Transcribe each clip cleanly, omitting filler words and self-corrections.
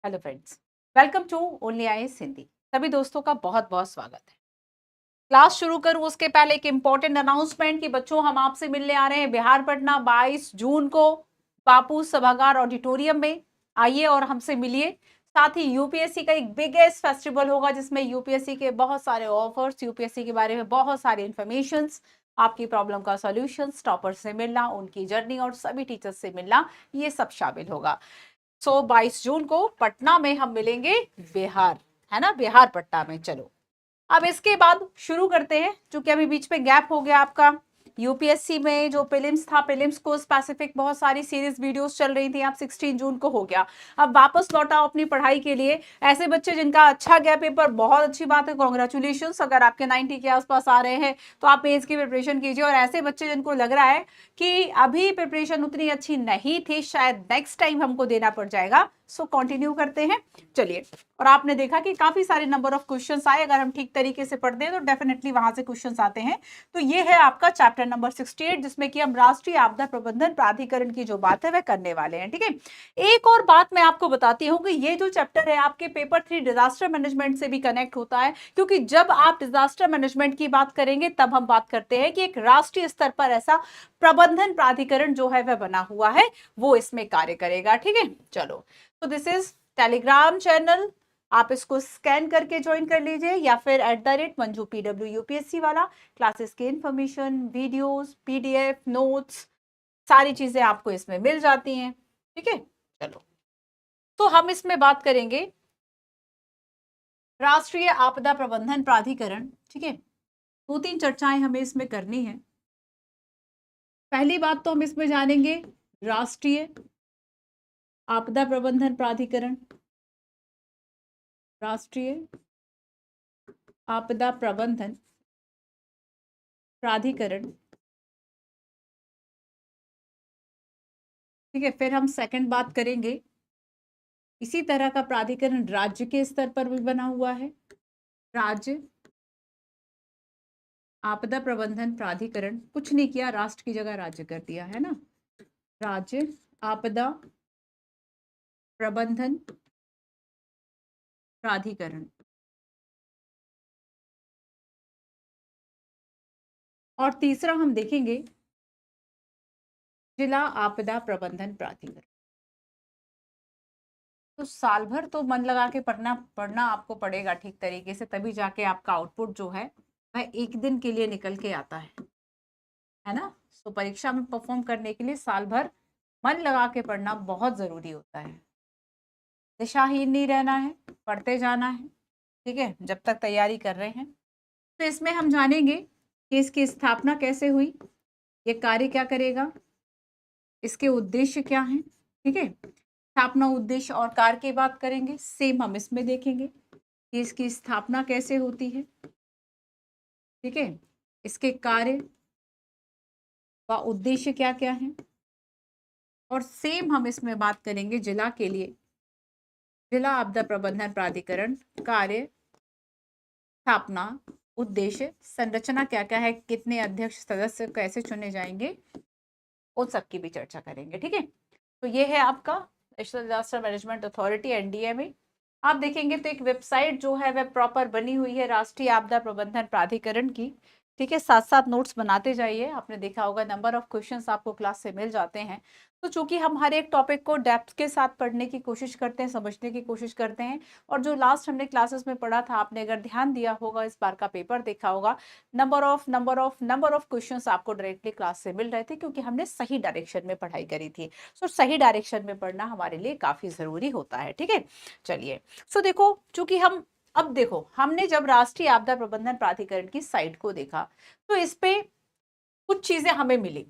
Hello friends, welcome to only IAS Hindi. सभी दोस्तों का बहुत बहुत स्वागत है। क्लास शुरू करूं उसके पहले एक इम्पोर्टेंट अनाउंसमेंट कि बच्चों हम आपसे मिलने आ रहे हैं बिहार पटना 22 जून को बापू सभागार ऑडिटोरियम में। आइए और हमसे मिलिए। साथ ही यूपीएससी का एक बिगेस्ट फेस्टिवल होगा जिसमें यूपीएससी के बहुत सारे ऑफर्स, यूपीएससी के बारे में बहुत सारे इन्फॉर्मेशन, आपकी प्रॉब्लम का सॉल्यूशंस, टॉपर से मिलना, उनकी जर्नी और सभी टीचर्स से मिलना, ये सब शामिल होगा। 22 जून को पटना में हम मिलेंगे। बिहार है ना, बिहार पटना में। चलो अब इसके बाद शुरू करते हैं, क्योंकि अभी बीच में गैप हो गया आपका। यूपीएससी में जो प्रीलिम्स था, प्रीलिम्स को स्पेसिफिक बहुत सारी सीरीज वीडियोस चल रही थी। आप 16 जून को हो गया, अब वापस लौटाओ अपनी पढ़ाई के लिए। ऐसे बच्चे जिनका अच्छा गया पेपर, बहुत अच्छी बात है, कॉन्ग्रेचुलेशंस। अगर आपके 90 के आसपास आ रहे हैं तो आप मेंस की प्रिपरेशन कीजिए। और ऐसे बच्चे जिनको लग रहा है कि अभी प्रिपरेशन उतनी अच्छी नहीं थी, शायद नेक्स्ट टाइम हमको देना पड़ जाएगा, सो कंटिन्यू करते हैं। चलिए, और आपने देखा कि काफी सारे नंबर ऑफ क्वेश्चंस आए। अगर हम ठीक तरीके से पढ़ते हैं तो डेफिनेटली वहां से क्वेश्चंस आते हैं। तो ये है आपका चैप्टर नंबर 68, जिसमें कि हम राष्ट्रीय आपदा प्रबंधन प्राधिकरण की जो बात है वह करने वाले हैं। ठीक है, एक और बात मैं आपको बताती हूँ कि ये जो चैप्टर है आपके पेपर 3 डिजास्टर मैनेजमेंट से भी कनेक्ट होता है, क्योंकि जब आप डिजास्टर मैनेजमेंट की बात करेंगे तब हम बात करते हैं कि एक राष्ट्रीय स्तर पर ऐसा प्रबंधन प्राधिकरण जो है वह बना हुआ है, वो इसमें कार्य करेगा। ठीक है, चलो, तो दिस इज टेलीग्राम चैनल, आप इसको स्कैन करके ज्वाइन कर लीजिए, या फिर @मंजू PW यूपीएससी वाला। क्लासेस की इंफॉर्मेशन, वीडियोस, पीडीएफ, नोट्स, सारी चीजें आपको इसमें मिल जाती हैं। ठीक है, चलो, तो हम इसमें बात करेंगे राष्ट्रीय आपदा प्रबंधन प्राधिकरण। ठीक है, 2-3 चर्चाएं हमें इसमें करनी है। पहली बात तो हम इसमें जानेंगे राष्ट्रीय आपदा प्रबंधन प्राधिकरण, राष्ट्रीय आपदा प्रबंधन प्राधिकरण। ठीक है, फिर हम सेकंड बात करेंगे, इसी तरह का प्राधिकरण राज्य के स्तर पर भी बना हुआ है, राज्य आपदा प्रबंधन प्राधिकरण। कुछ नहीं किया, राष्ट्र की जगह राज्य कर दिया है ना, राज्य आपदा प्रबंधन प्राधिकरण। और तीसरा हम देखेंगे जिला आपदा प्रबंधन प्राधिकरण। तो साल भर तो मन लगा के पढ़ना पढ़ना आपको पड़ेगा ठीक तरीके से, तभी जाके आपका आउटपुट जो है वह एक दिन के लिए निकल के आता है ना। तो परीक्षा में परफॉर्म करने के लिए साल भर मन लगा के पढ़ना बहुत जरूरी होता है। दिशाहीन नहीं रहना है, पढ़ते जाना है। ठीक है, जब तक तैयारी कर रहे हैं। तो इसमें हम जानेंगे कि इसकी स्थापना कैसे हुई, ये कार्य क्या करेगा, इसके उद्देश्य क्या हैं। ठीक है, स्थापना, उद्देश्य और कार्य की बात करेंगे। सेम हम इसमें देखेंगे कि इसकी स्थापना कैसे होती है। ठीक है, इसके कार्य व उद्देश्य क्या क्या है। और सेम हम इसमें बात करेंगे जिला के लिए, जिला आपदा प्रबंधन प्राधिकरण, कार्य, स्थापना, उद्देश्य, संरचना क्या क्या है, कितने अध्यक्ष सदस्य कैसे चुने जाएंगे, उन सब की भी चर्चा करेंगे। ठीक है, तो ये है आपका national disaster management authority NDMA। आप देखेंगे तो एक वेबसाइट जो है वह प्रॉपर बनी हुई है राष्ट्रीय आपदा प्रबंधन प्राधिकरण की। ठीक है, साथ साथ नोट्स बनाते जाइए। आपने देखा होगा नंबर ऑफ क्वेश्चंस आपको क्लास से मिल जाते हैं। तो चूंकि हम हर एक टॉपिक को डेप्थ के साथ पढ़ने की कोशिश करते हैं, समझने की कोशिश करते हैं, और जो लास्ट हमने क्लासेस में पढ़ा था, आपने अगर ध्यान दिया होगा, इस बार का पेपर देखा होगा, नंबर ऑफ क्वेश्चंस आपको डायरेक्टली क्लास से मिल रहे थे, क्योंकि हमने सही डायरेक्शन में पढ़ाई करी थी। सो सही डायरेक्शन में पढ़ना हमारे लिए काफी जरूरी होता है। ठीक है, चलिए, सो देखो, चूंकि हम अब देखो, हमने जब राष्ट्रीय आपदा प्रबंधन प्राधिकरण की साइट को देखा तो इस पे कुछ चीजें हमें मिली।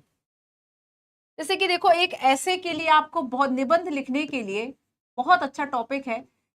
जैसे कि देखो, एक ऐसे के लिए आपको बहुत निबंध लिखने के लिए बहुत अच्छा टॉपिक है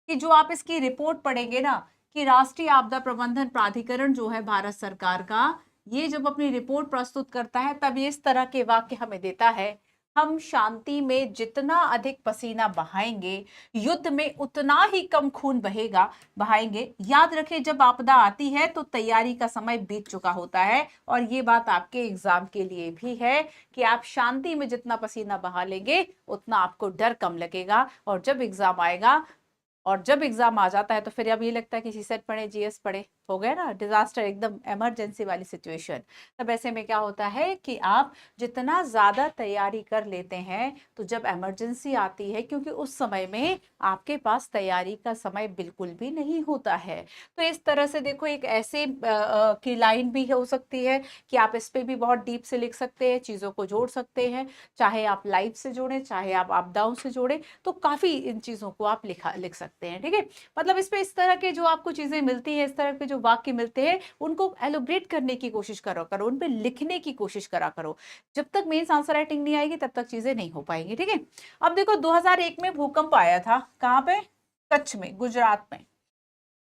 कि जो आप इसकी रिपोर्ट पढ़ेंगे ना, कि राष्ट्रीय आपदा प्रबंधन प्राधिकरण जो है भारत सरकार का, ये जब अपनी रिपोर्ट प्रस्तुत करता है तब ये इस तरह के वाक्य हमें देता है, हम शांति में जितना अधिक पसीना बहाएंगे, युद्ध में उतना ही कम खून बहाएंगे। याद रखें, जब आपदा आती है तो तैयारी का समय बीत चुका होता है, और ये बात आपके एग्जाम के लिए भी है कि आप शांति में जितना पसीना बहा लेंगे उतना आपको डर कम लगेगा, और जब एग्जाम आएगा और जब एग्जाम आ जाता है तो फिर अब ये लगता है कि सीसेट पढ़े, जीएस पढ़े, हो गया ना डिजास्टर, एकदम इमरजेंसी वाली सिचुएशन। तब ऐसे में क्या होता है कि आप जितना ज्यादा तैयारी कर लेते हैं तो जब इमरजेंसी आती है, क्योंकि उस समय में आपके पास तैयारी का समय बिल्कुल भी नहीं होता है। तो इस तरह से देखो, एक ऐसे की लाइन भी हो सकती है कि आप इस पे भी बहुत डीप से लिख सकते हैं, चीजों को जोड़ सकते हैं, चाहे आप लाइफ से जोड़ें, चाहे आप आपदाओं से जोड़ें, तो काफी इन चीजों को आप लिख सकते हैं। ठीक है, मतलब इस पे इस तरह के जो आपको चीजें मिलती है, इस तरह के जो वाक्य मिलते हैं, उनको एलोब्रेट करने की कोशिश करो करो, उन पे लिखने की कोशिश करा करो। जब तक मेंस आंसर राइटिंग नहीं आएगी तब तक चीजें नहीं हो पाएंगी। ठीक है, अब देखो 2001 में भूकंप आया था, कहां पे? कच्छ में, गुजरात में,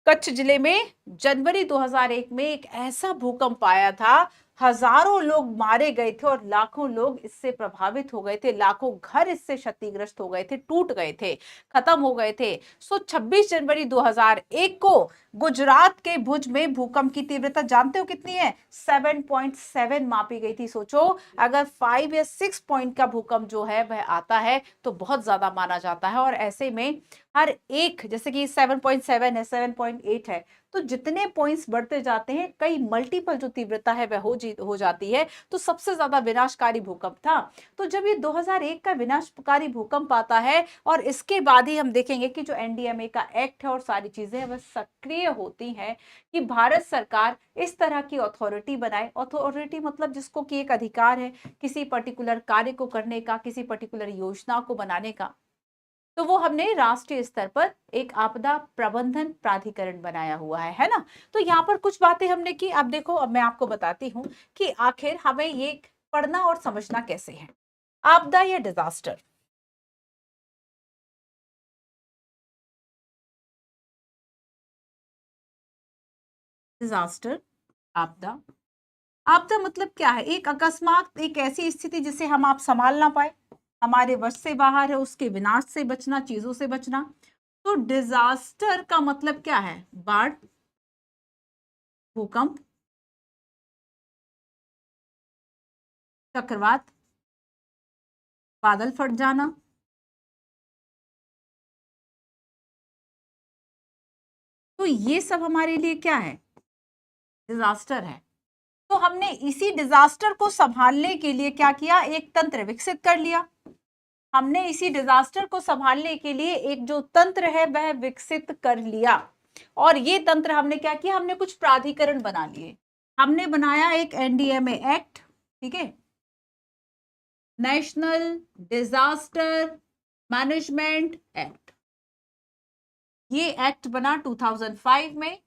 कच्छ जिले में जनवरी 2001 में एक ऐसा भूकंप आया था, हजारों लोग मारे गए थे और लाखों लोग इससे प्रभावित हो गए थे, लाखों घर इससे क्षतिग्रस्त हो गए थे, टूट गए थे, खत्म हो गए थे। 26 जनवरी 2001 को गुजरात के भुज में भूकंप की तीव्रता जानते हो कितनी है? 7.7 मापी गई थी। सोचो, अगर 5 या 6 पॉइंट का भूकंप जो है वह आता है तो बहुत ज्यादा माना जाता है। और ऐसे में हर एक, जैसे कि 7.7 है, 7.8 है, तो जितने पॉइंट्स बढ़ते जाते हैं, कई मल्टीपल जो तीव्रता है वह हो जाती है। तो सबसे ज्यादा विनाशकारी भूकंप था। तो जब ये 2001 का विनाशकारी भूकंप आता है, और इसके बाद ही हम देखेंगे कि जो एनडीएमए का एक्ट है और सारी चीजें वह सक्रिय होती हैं कि भारत सरकार इस तरह की अथॉरिटी बनाए। अथॉरिटी मतलब जिसको कि एक अधिकार है किसी पर्टिकुलर कार्य को करने का, किसी पर्टिकुलर योजना को बनाने का। तो वो हमने राष्ट्रीय स्तर पर एक आपदा प्रबंधन प्राधिकरण बनाया हुआ है ना। तो यहाँ पर कुछ बातें हमने की। अब देखो, अब मैं आपको बताती हूँ कि आखिर हमें ये पढ़ना और समझना कैसे है। आपदा या डिजास्टर? डिजास्टर, आपदा। आपदा मतलब क्या है? एक अकस्मात, एक ऐसी स्थिति जिसे हम आप संभाल ना पाए, हमारे वश से बाहर है, उसके विनाश से बचना, चीजों से बचना। तो डिजास्टर का मतलब क्या है? बाढ़, भूकंप, चक्रवात, बादल फट जाना। तो ये सब हमारे लिए क्या है? डिजास्टर है। तो हमने इसी डिजास्टर को संभालने के लिए क्या किया? एक तंत्र विकसित कर लिया। हमने इसी डिजास्टर को संभालने के लिए एक जो तंत्र है वह विकसित कर लिया। और ये तंत्र हमने क्या किया? हमने कुछ प्राधिकरण बना लिए। हमने बनाया एक एनडीएमए एक्ट, ठीक है, नेशनल डिजास्टर मैनेजमेंट एक्ट। ये एक्ट बना 2005 में,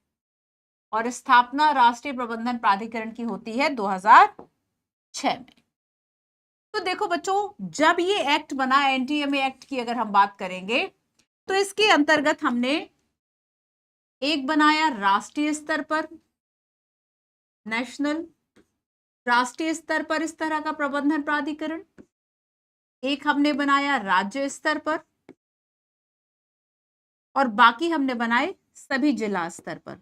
और स्थापना राष्ट्रीय प्रबंधन प्राधिकरण की होती है 2006 में। तो देखो बच्चों, जब ये एक्ट बना, एनडीएमए एक्ट की अगर हम बात करेंगे, तो इसके अंतर्गत हमने एक बनाया राष्ट्रीय स्तर पर, नेशनल, राष्ट्रीय स्तर पर इस तरह का प्रबंधन प्राधिकरण। एक हमने बनाया राज्य स्तर पर, और बाकी हमने बनाए सभी जिला स्तर पर।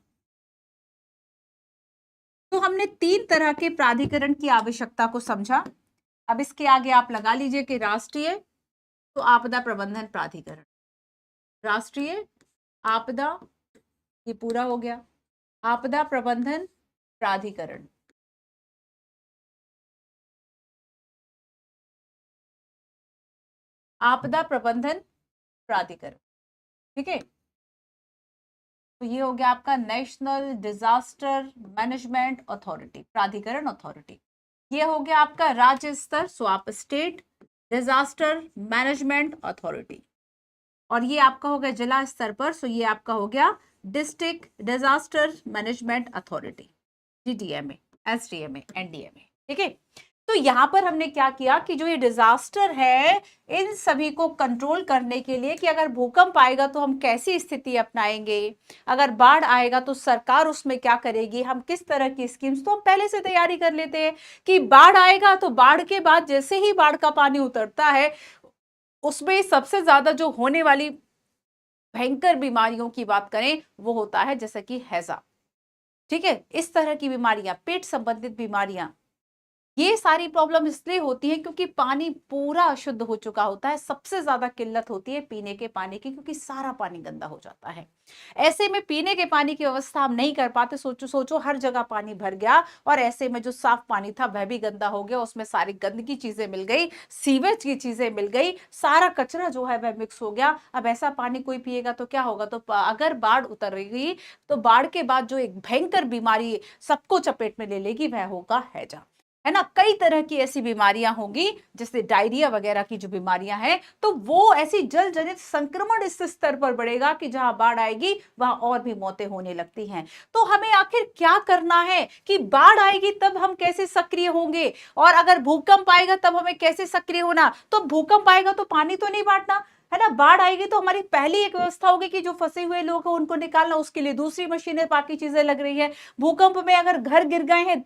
तो हमने 3 तरह के प्राधिकरण की आवश्यकता को समझा। अब इसके आगे आप लगा लीजिए कि राष्ट्रीय, तो आपदा प्रबंधन प्राधिकरण, राष्ट्रीय आपदा, ये पूरा हो गया, आपदा प्रबंधन प्राधिकरण। आपदा प्रबंधन प्राधिकरण, ठीक है। तो ये हो गया आपका नेशनल डिजास्टर मैनेजमेंट अथॉरिटी, प्राधिकरण अथॉरिटी। ये हो गया आपका राज्य स्तर, सो आप स्टेट डिजास्टर मैनेजमेंट अथॉरिटी। और ये आपका हो गया जिला स्तर पर, सो ये आपका हो गया district disaster management authority, DDMA, SDMA, NDMA, ठीक है। तो यहां पर हमने क्या किया कि जो ये डिजास्टर है, इन सभी को कंट्रोल करने के लिए कि अगर भूकंप आएगा तो हम कैसी स्थिति अपनाएंगे, अगर बाढ़ आएगा तो सरकार उसमें क्या करेगी, हम किस तरह की स्कीम्स, तो हम पहले से तैयारी कर लेते हैं कि बाढ़ आएगा तो बाढ़ के बाद जैसे ही बाढ़ का पानी उतरता है, उसमें सबसे ज्यादा जो होने वाली भयंकर बीमारियों की बात करें वो होता है जैसे कि हैजा, ठीक है, इस तरह की बीमारियां, पेट संबंधित बीमारियां, ये सारी प्रॉब्लम इसलिए होती है क्योंकि पानी पूरा अशुद्ध हो चुका होता है। सबसे ज्यादा किल्लत होती है पीने के पानी की, क्योंकि सारा पानी गंदा हो जाता है। ऐसे में पीने के पानी की व्यवस्था हम नहीं कर पाते। सोचो सोचो, हर जगह पानी भर गया और ऐसे में जो साफ पानी था वह भी गंदा हो गया, उसमें सारी गंदगी चीजें मिल गई, सीवेज की चीजें मिल गई, सारा कचरा जो है वह मिक्स हो गया। अब ऐसा पानी कोई पिएगा तो क्या होगा? तो अगर बाढ़ उतरेगी तो बाढ़ के बाद जो एक भयंकर बीमारी सबको चपेट में ले लेगी वह होगा हैजा, है ना। कई तरह की ऐसी बीमारियां होंगी, जैसे डायरिया वगैरह की जो बीमारियां हैं, तो वो ऐसी जल जनित संक्रमण इस स्तर पर बढ़ेगा कि जहां बाढ़ आएगी वहां और भी मौतें होने लगती हैं। तो हमें आखिर क्या करना है कि बाढ़ आएगी तब हम कैसे सक्रिय होंगे, और अगर भूकंप आएगा तब हमें कैसे सक्रिय होना? तो भूकंप आएगा तो पानी तो नहीं बांटना, है ना। बाढ़ आएगी तो हमारी पहली एक व्यवस्था होगी कि जो फंसे हुए लोग हैं उनको निकालना, उसके लिए दूसरी मशीनें बाकी चीजें लग रही है। भूकंप में अगर घर गिर गए हैं,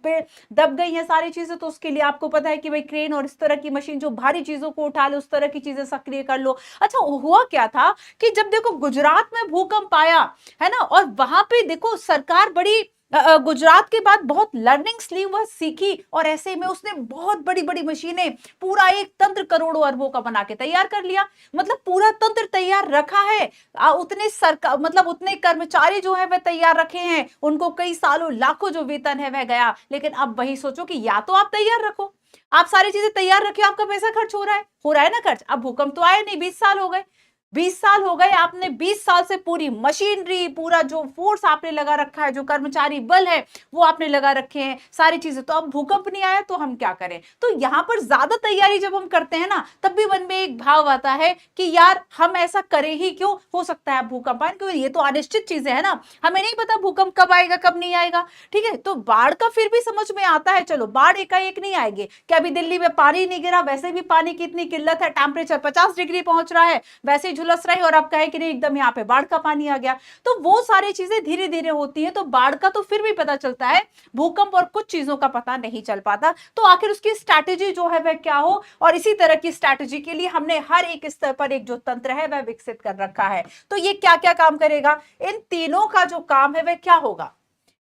दब गई हैं सारी चीजें, तो उसके लिए आपको पता है कि भाई क्रेन और इस तरह की मशीन जो भारी चीजों को उठा ले, उस तरह की चीजें सक्रिय कर लो। अच्छा, हुआ क्या था कि जब देखो गुजरात में भूकंप आया, है ना, और वहां पे देखो सरकार बड़ी गुजरात के बाद बहुत लर्निंग्स ली, वह सीखी, और ऐसे में उसने बहुत बड़ी बड़ी मशीनें, पूरा एक तंत्र करोड़ों अरबों का बना के तैयार कर लिया। मतलब पूरा तंत्र तैयार रखा है, उतने सरकार, मतलब उतने कर्मचारी जो है वह तैयार रखे हैं, उनको कई सालों लाखों जो वेतन है वह गया। लेकिन अब वही सोचो कि या तो आप तैयार रखो, आप सारी चीजें तैयार रखे, आपका पैसा खर्च हो रहा है ना खर्च। अब भूकंप तो आया नहीं, 20 साल हो गए, 20 साल हो गए, आपने 20 साल से पूरी मशीनरी, पूरा जो फोर्स आपने लगा रखा है, जो कर्मचारी बल है वो आपने लगा रखे हैं, सारी चीजें। तो अब भूकंप नहीं आया तो हम क्या करें? तो यहां पर ज्यादा तैयारी जब हम करते हैं ना, तब भी मन में एक भाव आता है कि यार हम ऐसा करें ही क्यों, हो सकता है भूकंप आए, क्योंकि ये तो अनिश्चित चीजें है ना, हमें नहीं पता भूकंप कब आएगा कब नहीं आएगा। ठीक है, तो बाढ़ का फिर भी समझ में आता है, चलो बाढ़ एकाएक नहीं आएगी, क्या अभी दिल्ली में पानी नहीं गिरा? वैसे भी पानी की इतनी किल्लत है, टेम्परेचर 50 डिग्री पहुंच रहा है, वैसे ही झुलस रही, और अब कहे कि नहीं एकदम यहाँ पे बाढ़ का पानी आ गया। तो वो सारी चीजें धीरे धीरे होती है, तो बाढ़ का तो फिर भी पता चलता है, भूकंप और कुछ चीजों का पता नहीं चल पाता। तो आखिर उसकी स्ट्रैटेजी जो है वह क्या हो, और इसी तरह की स्ट्रैटेजी के लिए हमने हर एक स्तर पर एक जो तंत्र है वह विकसित कर रखा है। तो ये क्या क्या काम करेगा? इन तीनों का जो काम है वह क्या होगा?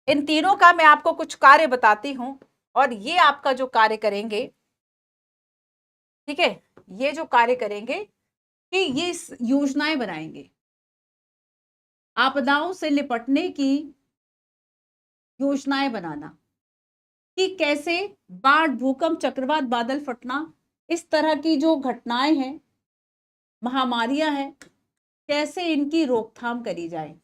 इन तीनों का मैं आपको कुछ कार्य बताती हूं, और ये आपका जो कार्य करेंगे, ठीक है, ये जो कार्य करेंगे कि ये योजनाएं बनाएंगे, आपदाओं से निपटने की योजनाएं बनाना, कि कैसे बाढ़, भूकंप, चक्रवात, बादल फटना, इस तरह की जो घटनाएं हैं, महामारियां हैं, कैसे इनकी रोकथाम करी जाए।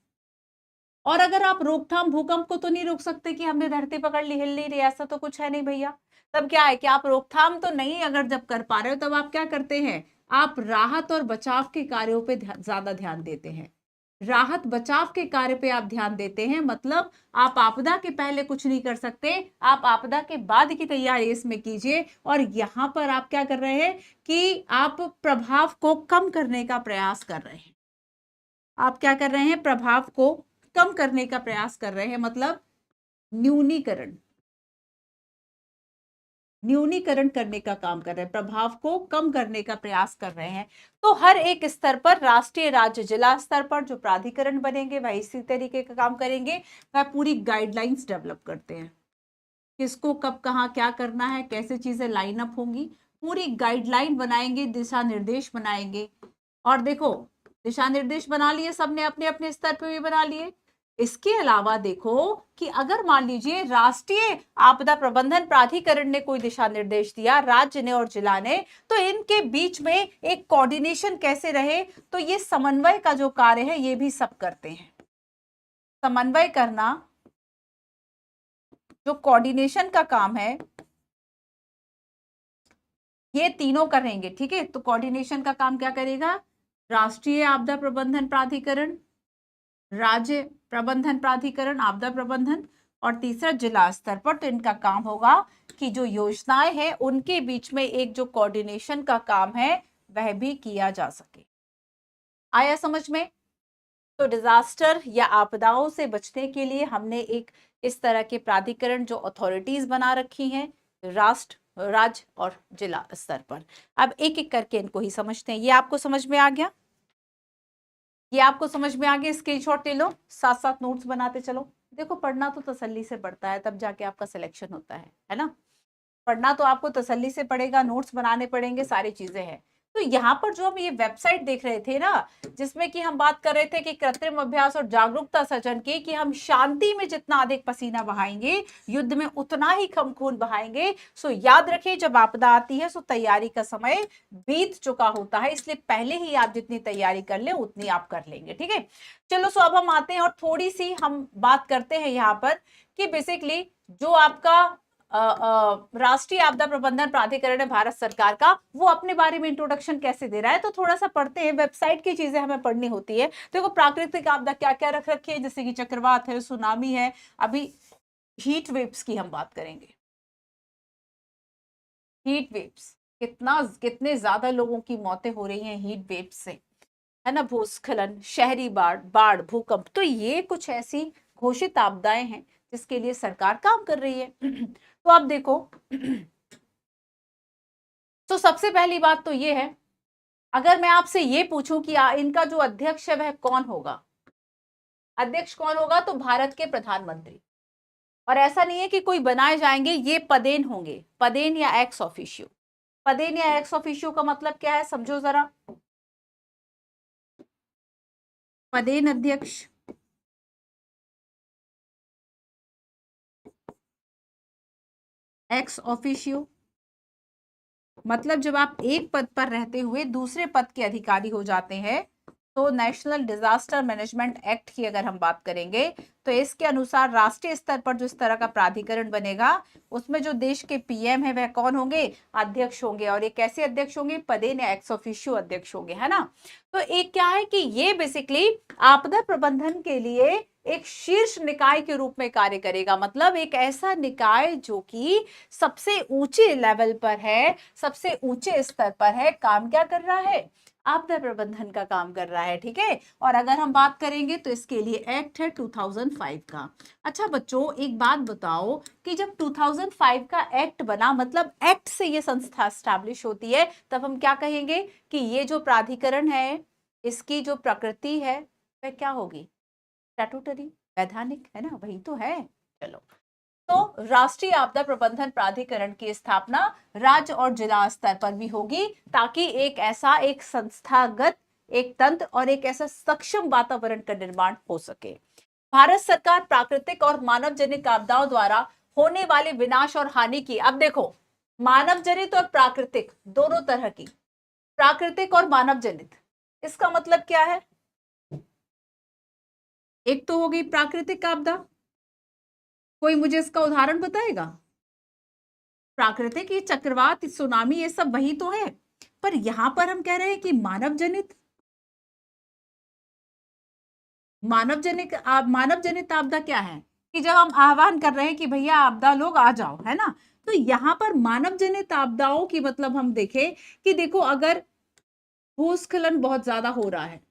और अगर आप रोकथाम, भूकंप को तो नहीं रोक सकते कि हमने धरती पकड़ ली, हिल नहीं रही, ऐसा तो कुछ है नहीं भैया। तब क्या है कि आप रोकथाम तो नहीं अगर जब कर पा रहे हो, तब आप क्या करते हैं? आप राहत और बचाव के कार्यों पे ज्यादा ध्यान देते हैं। राहत बचाव के कार्य पे आप ध्यान देते हैं, मतलब आप आपदा के पहले कुछ नहीं कर सकते, आप आपदा के बाद की तैयारी इसमें कीजिए। और यहां पर आप क्या कर रहे हैं कि आप प्रभाव को कम करने का प्रयास कर रहे हैं। आप क्या कर रहे हैं? प्रभाव को कम करने का प्रयास कर रहे हैं, मतलब न्यूनीकरण, न्यूनीकरण करने का काम कर रहे हैं, प्रभाव को कम करने का प्रयास कर रहे हैं। तो हर एक स्तर पर, राष्ट्रीय, राज्य, जिला स्तर पर जो प्राधिकरण बनेंगे वह इसी तरीके का काम करेंगे। वह पूरी गाइडलाइंस डेवलप करते हैं, किसको कब कहाँ क्या करना है, कैसे चीजें लाइन अप होंगी, पूरी गाइडलाइन बनाएंगे, दिशा निर्देश बनाएंगे। और देखो, दिशा निर्देश बना लिए सबने, अपने अपने स्तर पे भी बना लिए। इसके अलावा देखो कि अगर मान लीजिए राष्ट्रीय आपदा प्रबंधन प्राधिकरण ने कोई दिशा निर्देश दिया, राज्य ने और जिला ने, तो इनके बीच में एक कोऑर्डिनेशन कैसे रहे, तो ये समन्वय का जो कार्य है ये भी सब करते हैं। समन्वय करना, जो कोऑर्डिनेशन का काम है, ये तीनों करेंगे। ठीक है, तो कोऑर्डिनेशन का काम क्या करेगा? राष्ट्रीय आपदा प्रबंधन प्राधिकरण, राज्य प्रबंधन प्राधिकरण, आपदा प्रबंधन, और तीसरा जिला स्तर पर। तो इनका काम होगा कि जो योजनाएं हैं उनके बीच में एक जो कोऑर्डिनेशन का काम है वह भी किया जा सके। आया समझ में? तो डिजास्टर या आपदाओं से बचने के लिए हमने एक इस तरह के प्राधिकरण, जो अथॉरिटीज बना रखी हैं, राष्ट्र, राज्य और जिला स्तर पर। अब एक एक करके इनको ही समझते हैं। ये आपको समझ में आ गया? ये आपको समझ में आ गया? स्क्रीनशॉट ले लो, साथ साथ नोट्स बनाते चलो। देखो, पढ़ना तो तसल्ली से पड़ता है, तब जाके आपका सिलेक्शन होता है ना। पढ़ना तो आपको तसल्ली से पड़ेगा, नोट्स बनाने पड़ेंगे, सारी चीजें हैं। तो यहाँ पर जो हम ये वेबसाइट देख रहे थे ना, जिसमें कि हम बात कर रहे थे कि कृत्रिम अभ्यास और जागरूकता सृजन की, कि हम शांति में जितना अधिक पसीना बहाएंगे, युद्ध में उतना ही कम खून बहाएंगे। सो याद रखिए, जब आपदा आती है सो तैयारी का समय बीत चुका होता है, इसलिए पहले ही आप जितनी तैयारी कर ले उतनी आप कर लेंगे। ठीक है, चलो सो अब हम आते हैं और थोड़ी सी हम बात करते हैं यहाँ पर कि बेसिकली जो आपका राष्ट्रीय आपदा प्रबंधन प्राधिकरण है भारत सरकार का, वो अपने बारे में इंट्रोडक्शन कैसे दे रहा है। तो थोड़ा सा पढ़ते हैं, वेबसाइट की चीजें हमें पढ़नी होती है। देखो प्राकृतिक आपदा क्या क्या रख रखी है, जैसे कि चक्रवात है, सुनामी है, अभी हीट वेव्स की हम बात करेंगे। हीट वेव्स, कितने ज्यादा लोगों की मौतें हो रही हैं हीट वेव्स से, है ना। भूस्खलन, शहरी बाढ़, भूकंप, तो ये कुछ ऐसी घोषित आपदाएं हैं जिसके लिए सरकार काम कर रही है। तो आप देखो, तो सबसे पहली बात तो ये है, अगर मैं आपसे ये पूछूं कि इनका जो अध्यक्ष है वह कौन होगा, अध्यक्ष कौन होगा, तो भारत के प्रधानमंत्री। और ऐसा नहीं है कि कोई बनाए जाएंगे, ये पदेन होंगे, पदेन या एक्स ऑफिशियो। पदेन या एक्स ऑफिशियो का मतलब क्या है, समझो जरा। पदेन अध्यक्ष, एक्स ऑफिशियो मतलब जब आप एक पद पर रहते हुए दूसरे पद के अधिकारी हो जाते हैं, तो नेशनल डिजास्टर मैनेजमेंट एक्ट की अगर हम बात करेंगे, तो इसके अनुसार राष्ट्रीय स्तर पर जो इस तरह का प्राधिकरण बनेगा, उसमें जो देश के पीएम है वह कौन होंगे, अध्यक्ष होंगे। और ये कैसे अध्यक्ष होंगे, पदेन या एक्स ऑफिशियो अध्यक्ष होंगे, है ना। तो एक क्या है कि ये बेसिकली आपदा प्रबंधन के लिए एक शीर्ष निकाय के रूप में कार्य करेगा, मतलब एक ऐसा निकाय जो कि सबसे ऊंचे लेवल पर है, सबसे ऊंचे स्तर पर है, काम क्या कर रहा है, आपदा प्रबंधन का काम कर रहा है। ठीक है, और अगर हम बात करेंगे तो इसके लिए एक्ट है 2005 का। अच्छा बच्चों, एक बात बताओ कि जब 2005 का एक्ट बना, मतलब एक्ट से ये संस्था स्टैब्लिश होती है, तब हम क्या कहेंगे कि ये जो प्राधिकरण है, इसकी जो प्रकृति है वह क्या होगी, स्टैट्यूटरी, वैधानिक, है ना, वही तो है। चलो, तो राष्ट्रीय आपदा प्रबंधन प्राधिकरण की स्थापना राज्य और जिला स्तर पर भी होगी, ताकि एक संस्थागत, एक तंत्र और एक ऐसा सक्षम वातावरण का निर्माण हो सके। भारत सरकार प्राकृतिक और मानव जनित आपदाओं द्वारा होने वाले विनाश और हानि की, अब देखो, मानव जनित और प्राकृतिक दोनों तरह की, प्राकृतिक और मानव जनित, इसका मतलब क्या है, एक तो हो गई प्राकृतिक आपदा, कोई मुझे इसका उदाहरण बताएगा। प्राकृतिक, ये चक्रवात, सुनामी, ये सब वही तो है, पर यहां पर हम कह रहे हैं कि मानव जनित आपदा क्या है, कि जब हम आह्वान कर रहे हैं कि भैया आपदा लोग आ जाओ, है ना। तो यहां पर मानव जनित आपदाओं की मतलब हम देखें कि देखो, अगर भूस्खलन बहुत ज्यादा हो रहा है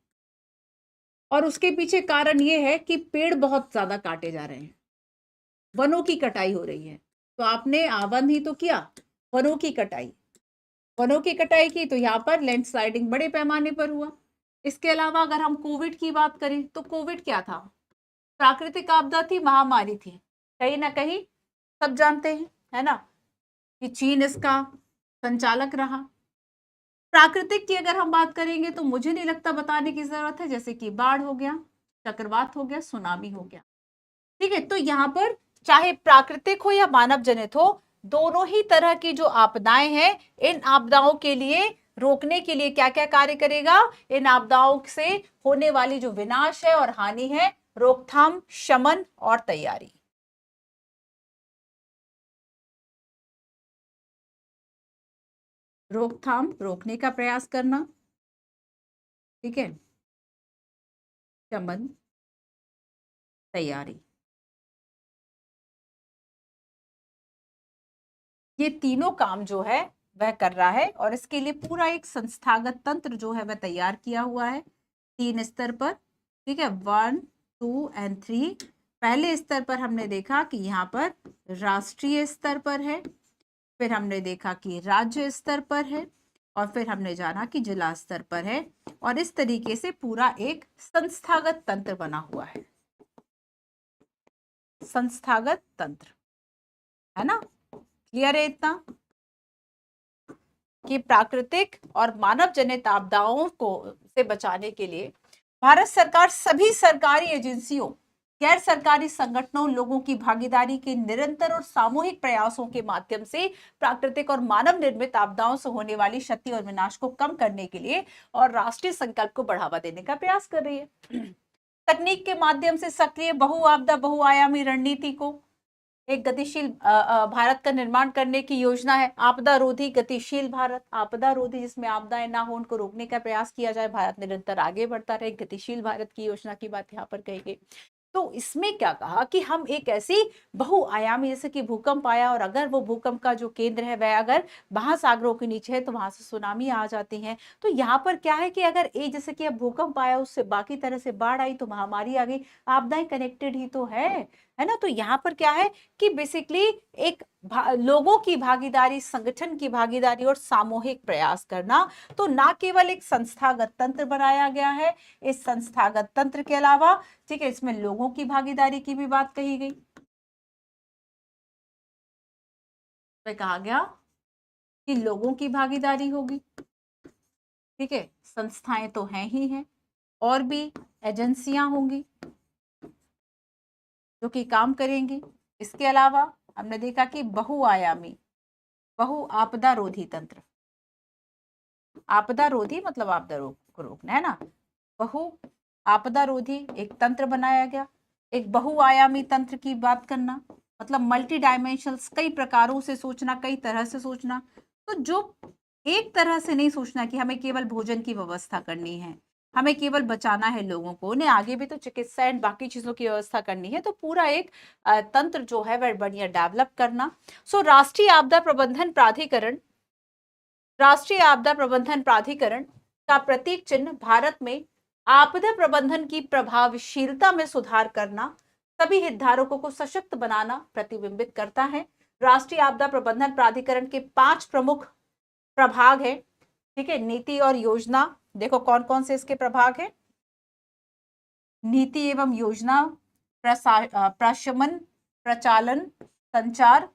और उसके पीछे कारण ये है कि पेड़ बहुत ज्यादा काटे जा रहे हैं, वनों की कटाई हो रही है, तो आपने आह्वान ही तो किया, वनों की कटाई, वनों की कटाई की, तो यहाँ पर लैंडस्लाइडिंग बड़े पैमाने पर हुआ। इसके अलावा अगर हम कोविड की बात करें, तो कोविड क्या था, प्राकृतिक आपदा थी, महामारी थी, कहीं ना कहीं सब जानते हैं, है ना, कि चीन इसका संचालक रहा। प्राकृतिक की अगर हम बात करेंगे तो मुझे नहीं लगता बताने की जरूरत है, जैसे कि बाढ़ हो गया, चक्रवात हो गया, सुनामी हो गया। ठीक है, तो यहाँ पर चाहे प्राकृतिक हो या मानव जनित हो, दोनों ही तरह की जो आपदाएं हैं, इन आपदाओं के लिए रोकने के लिए क्या क्या कार्य करेगा, इन आपदाओं से होने वाली जो विनाश है और हानि है, रोकथाम, शमन और तैयारी। रोकथाम, रोकने का प्रयास करना, ठीक है, शमन, तैयारी, ये तीनों काम जो है वह कर रहा है। और इसके लिए पूरा एक संस्थागत तंत्र जो है वह तैयार किया हुआ है, 3 स्तर पर। ठीक है, 1, 2 एंड 3। पहले स्तर पर हमने देखा कि यहाँ पर राष्ट्रीय स्तर पर है, फिर हमने देखा कि राज्य स्तर पर है, और फिर हमने जाना कि जिला स्तर पर है। और इस तरीके से पूरा एक संस्थागत तंत्र बना हुआ है, संस्थागत तंत्र, है ना, क्लियर है इतना कि प्राकृतिक और मानव जनित आपदाओं को से बचाने के लिए भारत सरकार सभी सरकारी एजेंसियों, गैर सरकारी संगठनों, लोगों की भागीदारी के निरंतर और सामूहिक प्रयासों के माध्यम से प्राकृतिक और मानव निर्मित आपदाओं से होने वाली क्षति और विनाश को कम करने के लिए और राष्ट्रीय संकल्प को बढ़ावा देने का प्रयास कर रही है। तकनीक के माध्यम से सक्रिय बहुआपदा बहुआयामी रणनीति को एक गतिशील भारत का निर्माण करने की योजना है। आपदा रोधी गतिशील भारत, आपदा रोधी जिसमें आपदाएं ना हो उनको रोकने का प्रयास किया जाए, भारत निरंतर आगे बढ़ता रहे, गतिशील भारत की योजना की बात यहाँ पर कही गई। तो इसमें क्या कहा कि हम एक ऐसी बहुआयामी, जैसे कि भूकंप आया और अगर वो भूकंप का जो केंद्र है वह अगर महासागरों के नीचे है तो वहां से सुनामी आ जाती है। तो यहाँ पर क्या है कि अगर एक जैसे कि अब भूकंप आया उससे बाकी तरह से बाढ़ आई तो महामारी आ गई, आपदाएं कनेक्टेड ही तो है ना। तो यहाँ पर क्या है कि बेसिकली एक लोगों की भागीदारी, संगठन की भागीदारी और सामूहिक प्रयास करना। तो ना केवल एक संस्थागत तंत्र बनाया गया है, इस संस्थागत तंत्र के अलावा ठीक है इसमें लोगों की भागीदारी की भी बात कही गई। तो कहा गया कि लोगों की भागीदारी होगी, ठीक है, संस्थाएं तो हैं ही हैं और भी एजेंसियां होंगी जो कि काम करेंगी। इसके अलावा हमने देखा कि बहुआयामी बहु आपदा रोधी तंत्र, आपदा रोधी मतलब आपदा को रोकना है ना, बहु आपदा रोधी एक तंत्र बनाया गया। एक बहुआयामी तंत्र की बात करना मतलब मल्टी डायमेंशनल्स, कई प्रकारों से सोचना, कई तरह से सोचना। तो जो एक तरह से नहीं सोचना कि हमें केवल भोजन की व्यवस्था करनी है, हमें केवल बचाना है लोगों को, उन्हें आगे भी तो चिकित्सा एंड बाकी चीजों की व्यवस्था करनी है। तो पूरा एक तंत्र जो है वह बढ़िया डेवलप करना। सो राष्ट्रीय आपदा प्रबंधन प्राधिकरण, राष्ट्रीय आपदा प्रबंधन प्राधिकरण का प्रतीक चिन्ह भारत में आपदा प्रबंधन की प्रभावशीलता में सुधार करना, सभी हितधारकों को सशक्त बनाना प्रतिबिंबित करता है। राष्ट्रीय आपदा प्रबंधन प्राधिकरण के 5 प्रमुख प्रभाग है, ठीक है। नीति और योजना, देखो कौन कौन से इसके प्रभाग है। नीति एवं योजना, प्रशमन, प्रचालन, संचार,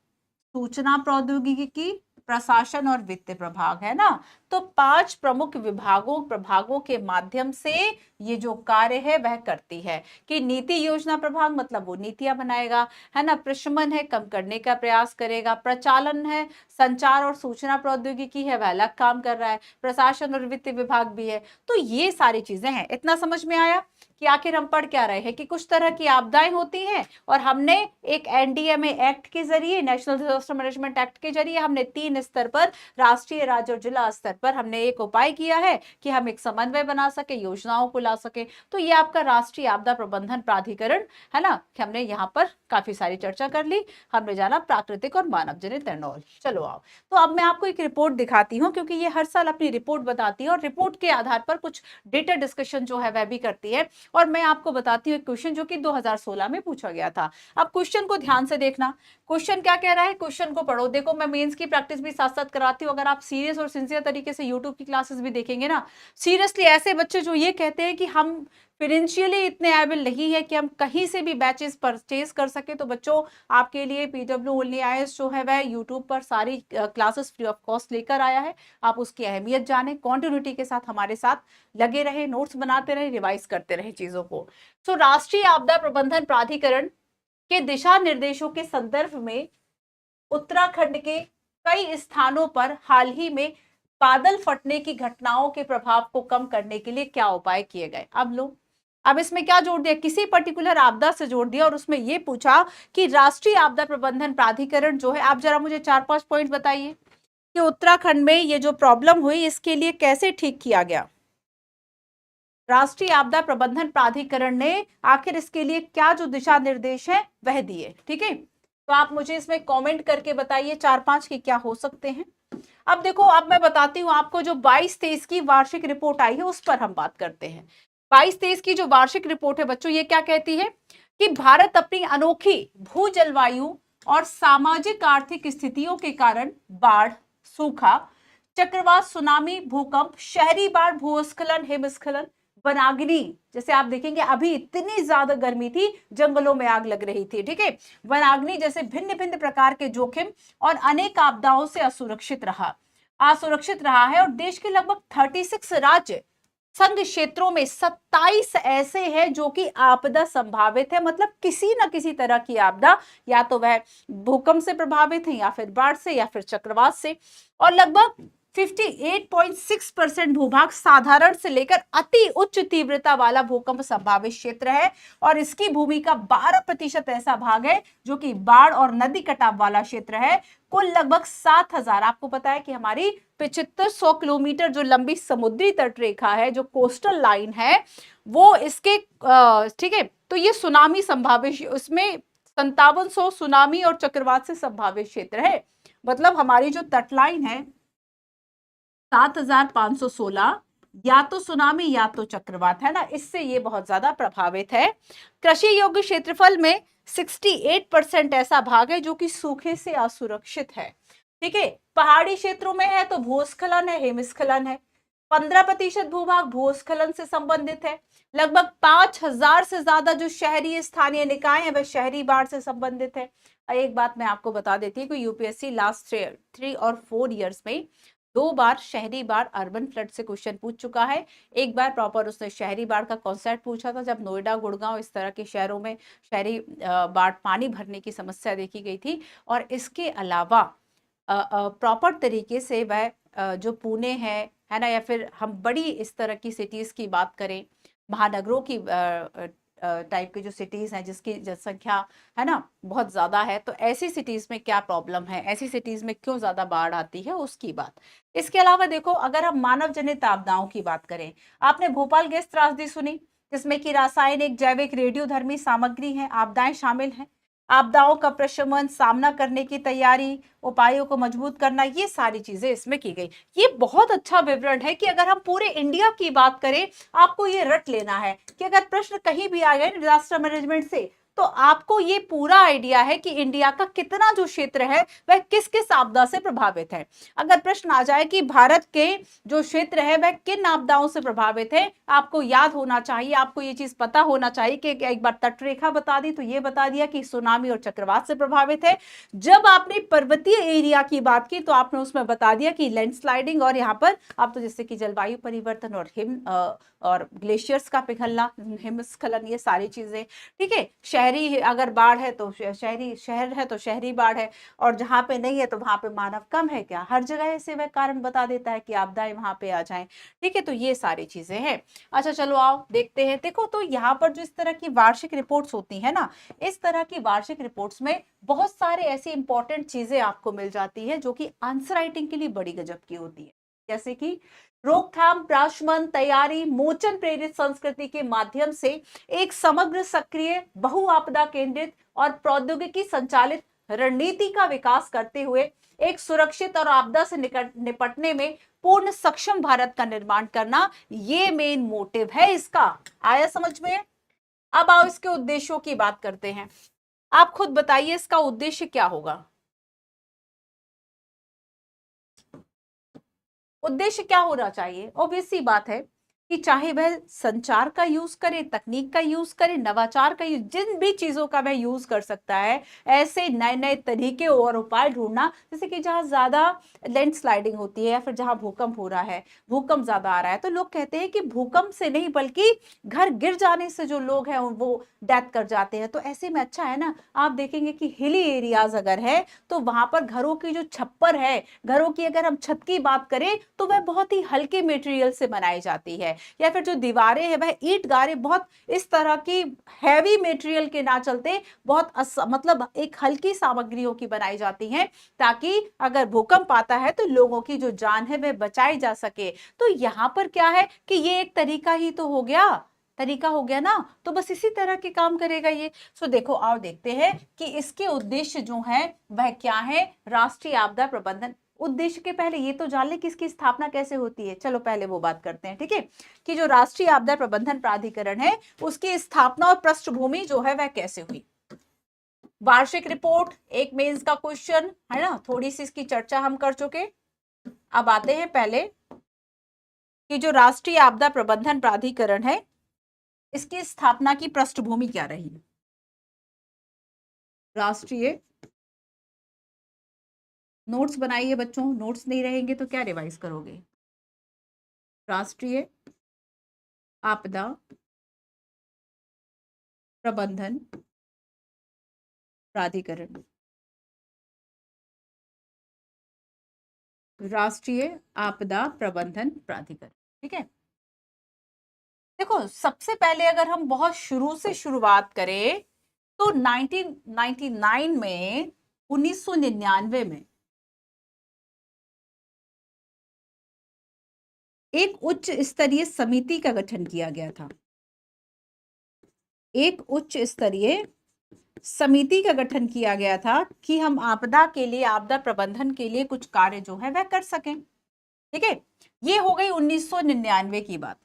सूचना प्रौद्योगिकी, प्रशासन और वित्त प्रभाग, है ना। तो 5 प्रमुख प्रभागों के माध्यम से ये जो कार्य है वह करती है कि नीति योजना प्रभाग मतलब वो नीतियां बनाएगा, है ना। प्रशमन है, कम करने का प्रयास करेगा। प्रचालन है, संचार और सूचना प्रौद्योगिकी है, वह अलग काम कर रहा है। प्रशासन और वित्त विभाग भी है। तो ये सारी चीजें हैं। इतना समझ में आया कि आखिर हम पढ़ क्या रहे हैं कि कुछ तरह की आपदाएं होती हैं और हमने एक एनडीएमए एक्ट के जरिए, नेशनल डिजास्टर मैनेजमेंट एक्ट के जरिए हमने 3 स्तर पर, राष्ट्रीय, राज्य और जिला स्तर पर हमने एक उपाय किया है कि हम एक समन्वय बना सके, योजनाओं को ला सके। तो ये आपका राष्ट्रीय आपदा प्रबंधन प्राधिकरण है ना। हमने यहाँ पर काफी सारी चर्चा कर ली, हमने जाना प्राकृतिक और मानव जनित एंड। चलो आओ, तो अब मैं आपको एक रिपोर्ट दिखाती हूँ क्योंकि ये हर साल अपनी रिपोर्ट बताती है और रिपोर्ट के आधार पर कुछ डेटा डिस्कशन जो है वह भी करती है। और मैं आपको बताती हूँ एक क्वेश्चन जो कि 2016 में पूछा गया था। अब क्वेश्चन को ध्यान से देखना, क्वेश्चन क्या कह रहा है, क्वेश्चन को पढ़ो। देखो मैं मेंस की प्रैक्टिस भी साथ साथ कराती हूँ, अगर आप सीरियस और सिंसियर तरीके से यूट्यूब की क्लासेस भी देखेंगे ना, सीरियसली ऐसे बच्चे जो ये कहते हैं कि हम फाइनेंशियली इतने एबल नहीं है कि हम कहीं से भी बैचेस परचेज कर सके, तो बच्चों आपके लिए पीडब्ल्यू ओनली आईएएस जो है वह यूट्यूब पर सारी क्लासेस फ्री ऑफ कॉस्ट लेकर आया है। आप उसकी अहमियत जाने, कॉन्टिन्यूटी के साथ हमारे साथ लगे रहे, नोट्स बनाते रहे, रिवाइज करते रहे चीजों को। सो राष्ट्रीय आपदा प्रबंधन प्राधिकरण के दिशा निर्देशों के संदर्भ में उत्तराखंड के कई स्थानों पर हाल ही में बादल फटने की घटनाओं के प्रभाव को कम करने के लिए क्या उपाय किए गए। अब लो, अब इसमें क्या जोड़ दिया, किसी पर्टिकुलर आपदा से जोड़ दिया और उसमें यह पूछा कि राष्ट्रीय आपदा प्रबंधन प्राधिकरण जो है, आप जरा मुझे 4-5 पॉइंट बताइए कि उत्तराखंड में ये जो प्रॉब्लम हुई इसके लिए कैसे ठीक किया गया। राष्ट्रीय आपदा प्रबंधन प्राधिकरण ने आखिर इसके लिए क्या जो दिशा निर्देश है वह दिए, ठीक है। तो आप मुझे इसमें कमेंट करके बताइए 4-5 के क्या हो सकते हैं। अब देखो, अब मैं बताती हूं आपको, जो 22-23 की वार्षिक रिपोर्ट आई है उस पर हम बात करते हैं। 22-23 की जो वार्षिक रिपोर्ट है बच्चों, ये क्या कहती है कि भारत अपनी अनोखी भू जलवायु और सामाजिक आर्थिक स्थितियों के कारण बाढ़, सूखा, चक्रवात, सुनामी, भूकंप, शहरी बाढ़, भूस्खलन, हिमस्खलन, वनाग्नि, जैसे आप देखेंगे अभी इतनी ज्यादा गर्मी थी, जंगलों में आग लग रही थी, ठीक है। वनाग्नि जैसे भिन्न भिन्न प्रकार के जोखिम और अनेक आपदाओं से असुरक्षित रहा है। और देश के लगभग 36 राज्य संघ क्षेत्रों में 27 ऐसे हैं जो कि आपदा संभावित है, मतलब किसी न किसी तरह की आपदा, या तो वह भूकंप से प्रभावित है, या फिर बाढ़ से, या फिर चक्रवात से। और लगभग 58.6% भूभाग साधारण से लेकर अति उच्च तीव्रता वाला भूकंप संभावित क्षेत्र है। और इसकी भूमि का 12% ऐसा भाग है जो कि बाढ़ और नदी कटाव वाला क्षेत्र है। कुल लगभग 7,000, आपको पता है कि हमारी 7500 किलोमीटर जो लंबी समुद्री तट रेखा है, जो कोस्टल लाइन है, वो इसके ठीक है। तो ये सुनामी संभावित, उसमें 5700 सुनामी और चक्रवात से संभावित क्षेत्र है। मतलब हमारी जो तट लाइन है 7516, या तो सुनामी या तो चक्रवात है ना, इससे ये बहुत ज्यादा प्रभावित है। कृषि योग्य क्षेत्रफल में 68% ऐसा भाग है जो कि सूखे से असुरक्षित है, ठीक है। पहाड़ी क्षेत्रों में है तो भूस्खलन है, हिमस्खलन है। 15% भूभाग भूस्खलन से संबंधित है। लगभग 5000 से ज्यादा जो शहरी स्थानीय निकाय है वह शहरी बाढ़ से संबंधित है। एक बात मैं आपको बता देती हूँ कि यूपीएससी लास्ट 3 और 4 ईयर्स में 2 बार शहरी बाढ़ अर्बन फ्लड से क्वेश्चन पूछ चुका है। एक बार प्रॉपर उसने शहरी बाढ़ का कॉन्सेप्ट पूछा था, जब नोएडा, गुड़गांव इस तरह के शहरों में शहरी बाढ़ पानी भरने की समस्या देखी गई थी। और इसके अलावा प्रॉपर तरीके से वह जो पुणे है ना, या फिर हम बड़ी इस तरह की सिटीज की बात करें, महानगरों की टाइप के जो सिटीज हैं जिसकी जनसंख्या है ना बहुत ज्यादा है, तो ऐसी सिटीज में क्या प्रॉब्लम है, ऐसी सिटीज में क्यों ज्यादा बाढ़ आती है, उसकी बात। इसके अलावा देखो, अगर हम मानव जनित आपदाओं की बात करें, आपने भोपाल गैस त्रासदी सुनी, जिसमें कि रासायनिक, जैविक, रेडियोधर्मी सामग्री है, आपदाएं शामिल हैं। आपदाओं का प्रशमन, सामना करने की तैयारी, उपायों को मजबूत करना, ये सारी चीजें इसमें की गई। ये बहुत अच्छा विवरण है कि अगर हम पूरे इंडिया की बात करें, आपको ये रट लेना है कि अगर प्रश्न कहीं भी आ गए डिजास्टर मैनेजमेंट से, तो आपको ये पूरा आइडिया है कि इंडिया का कितना जो क्षेत्र है वह किस किस आपदा से प्रभावित है। अगर प्रश्न आ जाए कि भारत के जो क्षेत्र है वह किन आपदाओं से प्रभावित है, आपको याद होना चाहिए, आपको ये चीज पता होना चाहिए कि एक बार तटरेखा बता दी तो ये बता दिया कि सुनामी और चक्रवात से प्रभावित है। जब आपने पर्वतीय एरिया की बात की तो आपने उसमें बता दिया कि लैंडस्लाइडिंग, और यहाँ पर आप तो जैसे कि जलवायु परिवर्तन और और ग्लेशियर्स का पिघलना, हिमस्खलन, ये सारी चीजें, ठीक है। शहरी अगर बाढ़ है तो शहरी शहर है तो शहरी बाढ़ है, और जहां पे नहीं है तो वहां पे मानव कम है क्या, हर जगह ऐसे वह कारण बता देता है कि आपदाएं वहां पे आ जाएं, ठीक है। तो ये सारी चीजें हैं। अच्छा चलो आओ देखते हैं। देखो, तो यहाँ पर जो इस तरह की वार्षिक रिपोर्ट्स होती है ना, इस तरह की वार्षिक रिपोर्ट्स में बहुत सारे ऐसी इंपॉर्टेंट चीजें आपको मिल जाती है जो कि आंसर राइटिंग के लिए बड़ी गजब की होती है। जैसे कि रोकथाम, प्राशमन, तैयारी, मोचन प्रेरित संस्कृति के माध्यम से एक समग्र, सक्रिय, बहु आपदा केंद्रित और प्रौद्योगिकी संचालित रणनीति का विकास करते हुए एक सुरक्षित और आपदा से निपटने में पूर्ण सक्षम भारत का निर्माण करना, ये मेन मोटिव है इसका। आया समझ में? अब आओ इसके उद्देश्यों की बात करते हैं। आप खुद बताइए इसका उद्देश्य क्या होगा। उद्देश्य क्या होना चाहिए? ऑब्वियस सी बात है कि चाहे वह संचार का यूज करे, तकनीक का यूज करे, नवाचार का यूज, जिन भी चीजों का वह यूज कर सकता है, ऐसे नए नए तरीके और उपाय ढूंढना। जैसे कि जहां ज्यादा लैंडस्लाइडिंग होती है या फिर जहां भूकंप हो रहा है, भूकंप ज्यादा आ रहा है, तो लोग कहते हैं कि भूकंप से नहीं बल्कि घर गिर जाने से जो लोग हैं वो डेथ कर जाते हैं। तो ऐसे में अच्छा है ना, आप देखेंगे कि हिली एरियाज अगर है तो वहां पर घरों की जो छप्पर है, घरों की अगर हम छत की बात करें तो वह बहुत ही हल्के मटेरियल से बनाई जाती है, या फिर जो दीवारें हैं वह ईंट गारे बहुत इस तरह की हैवी मटेरियल के ना चलते बहुत मतलब एक हल्की सामग्रियों की बनाई जाती हैं, ताकि अगर भूकंप आता है तो लोगों की जो जान है वह बचाई जा सके। तो यहां पर क्या है कि ये एक तरीका ही तो हो गया, तरीका हो गया ना, तो बस इसी तरह के काम करेगा ये। सो देखो आओ देखते हैं कि इसके उद्देश्य जो है वह क्या है। राष्ट्रीय आपदा प्रबंधन, उद्देश्य के पहले ये तो जान ले कि इसकी स्थापना कैसे होती है। चलो पहले वो बात करते हैं, ठीक है, कि जो राष्ट्रीय आपदा प्रबंधन प्राधिकरण है उसकी स्थापना और पृष्ठभूमि जो है वह कैसे हुई। वार्षिक रिपोर्ट एक मेंस का क्वेश्चन है ना, थोड़ी सी इसकी चर्चा हम कर चुके। अब आते हैं पहले कि जो राष्ट्रीय आपदा प्रबंधन प्राधिकरण है, इसकी स्थापना की पृष्ठभूमि क्या रही? राष्ट्रीय, नोट्स बनाइए बच्चों, नोट्स नहीं रहेंगे तो क्या रिवाइज करोगे? राष्ट्रीय आपदा प्रबंधन प्राधिकरण, राष्ट्रीय आपदा प्रबंधन प्राधिकरण, ठीक है। देखो, सबसे पहले अगर हम बहुत शुरू से शुरुआत करें तो 1999 में 1999 में एक उच्च स्तरीय समिति का गठन किया गया था। एक उच्च स्तरीय समिति का गठन किया गया था कि हम आपदा के लिए, आपदा प्रबंधन के लिए कुछ कार्य जो है वह कर सकें, ठीक है। ये हो गई 1999 की बात।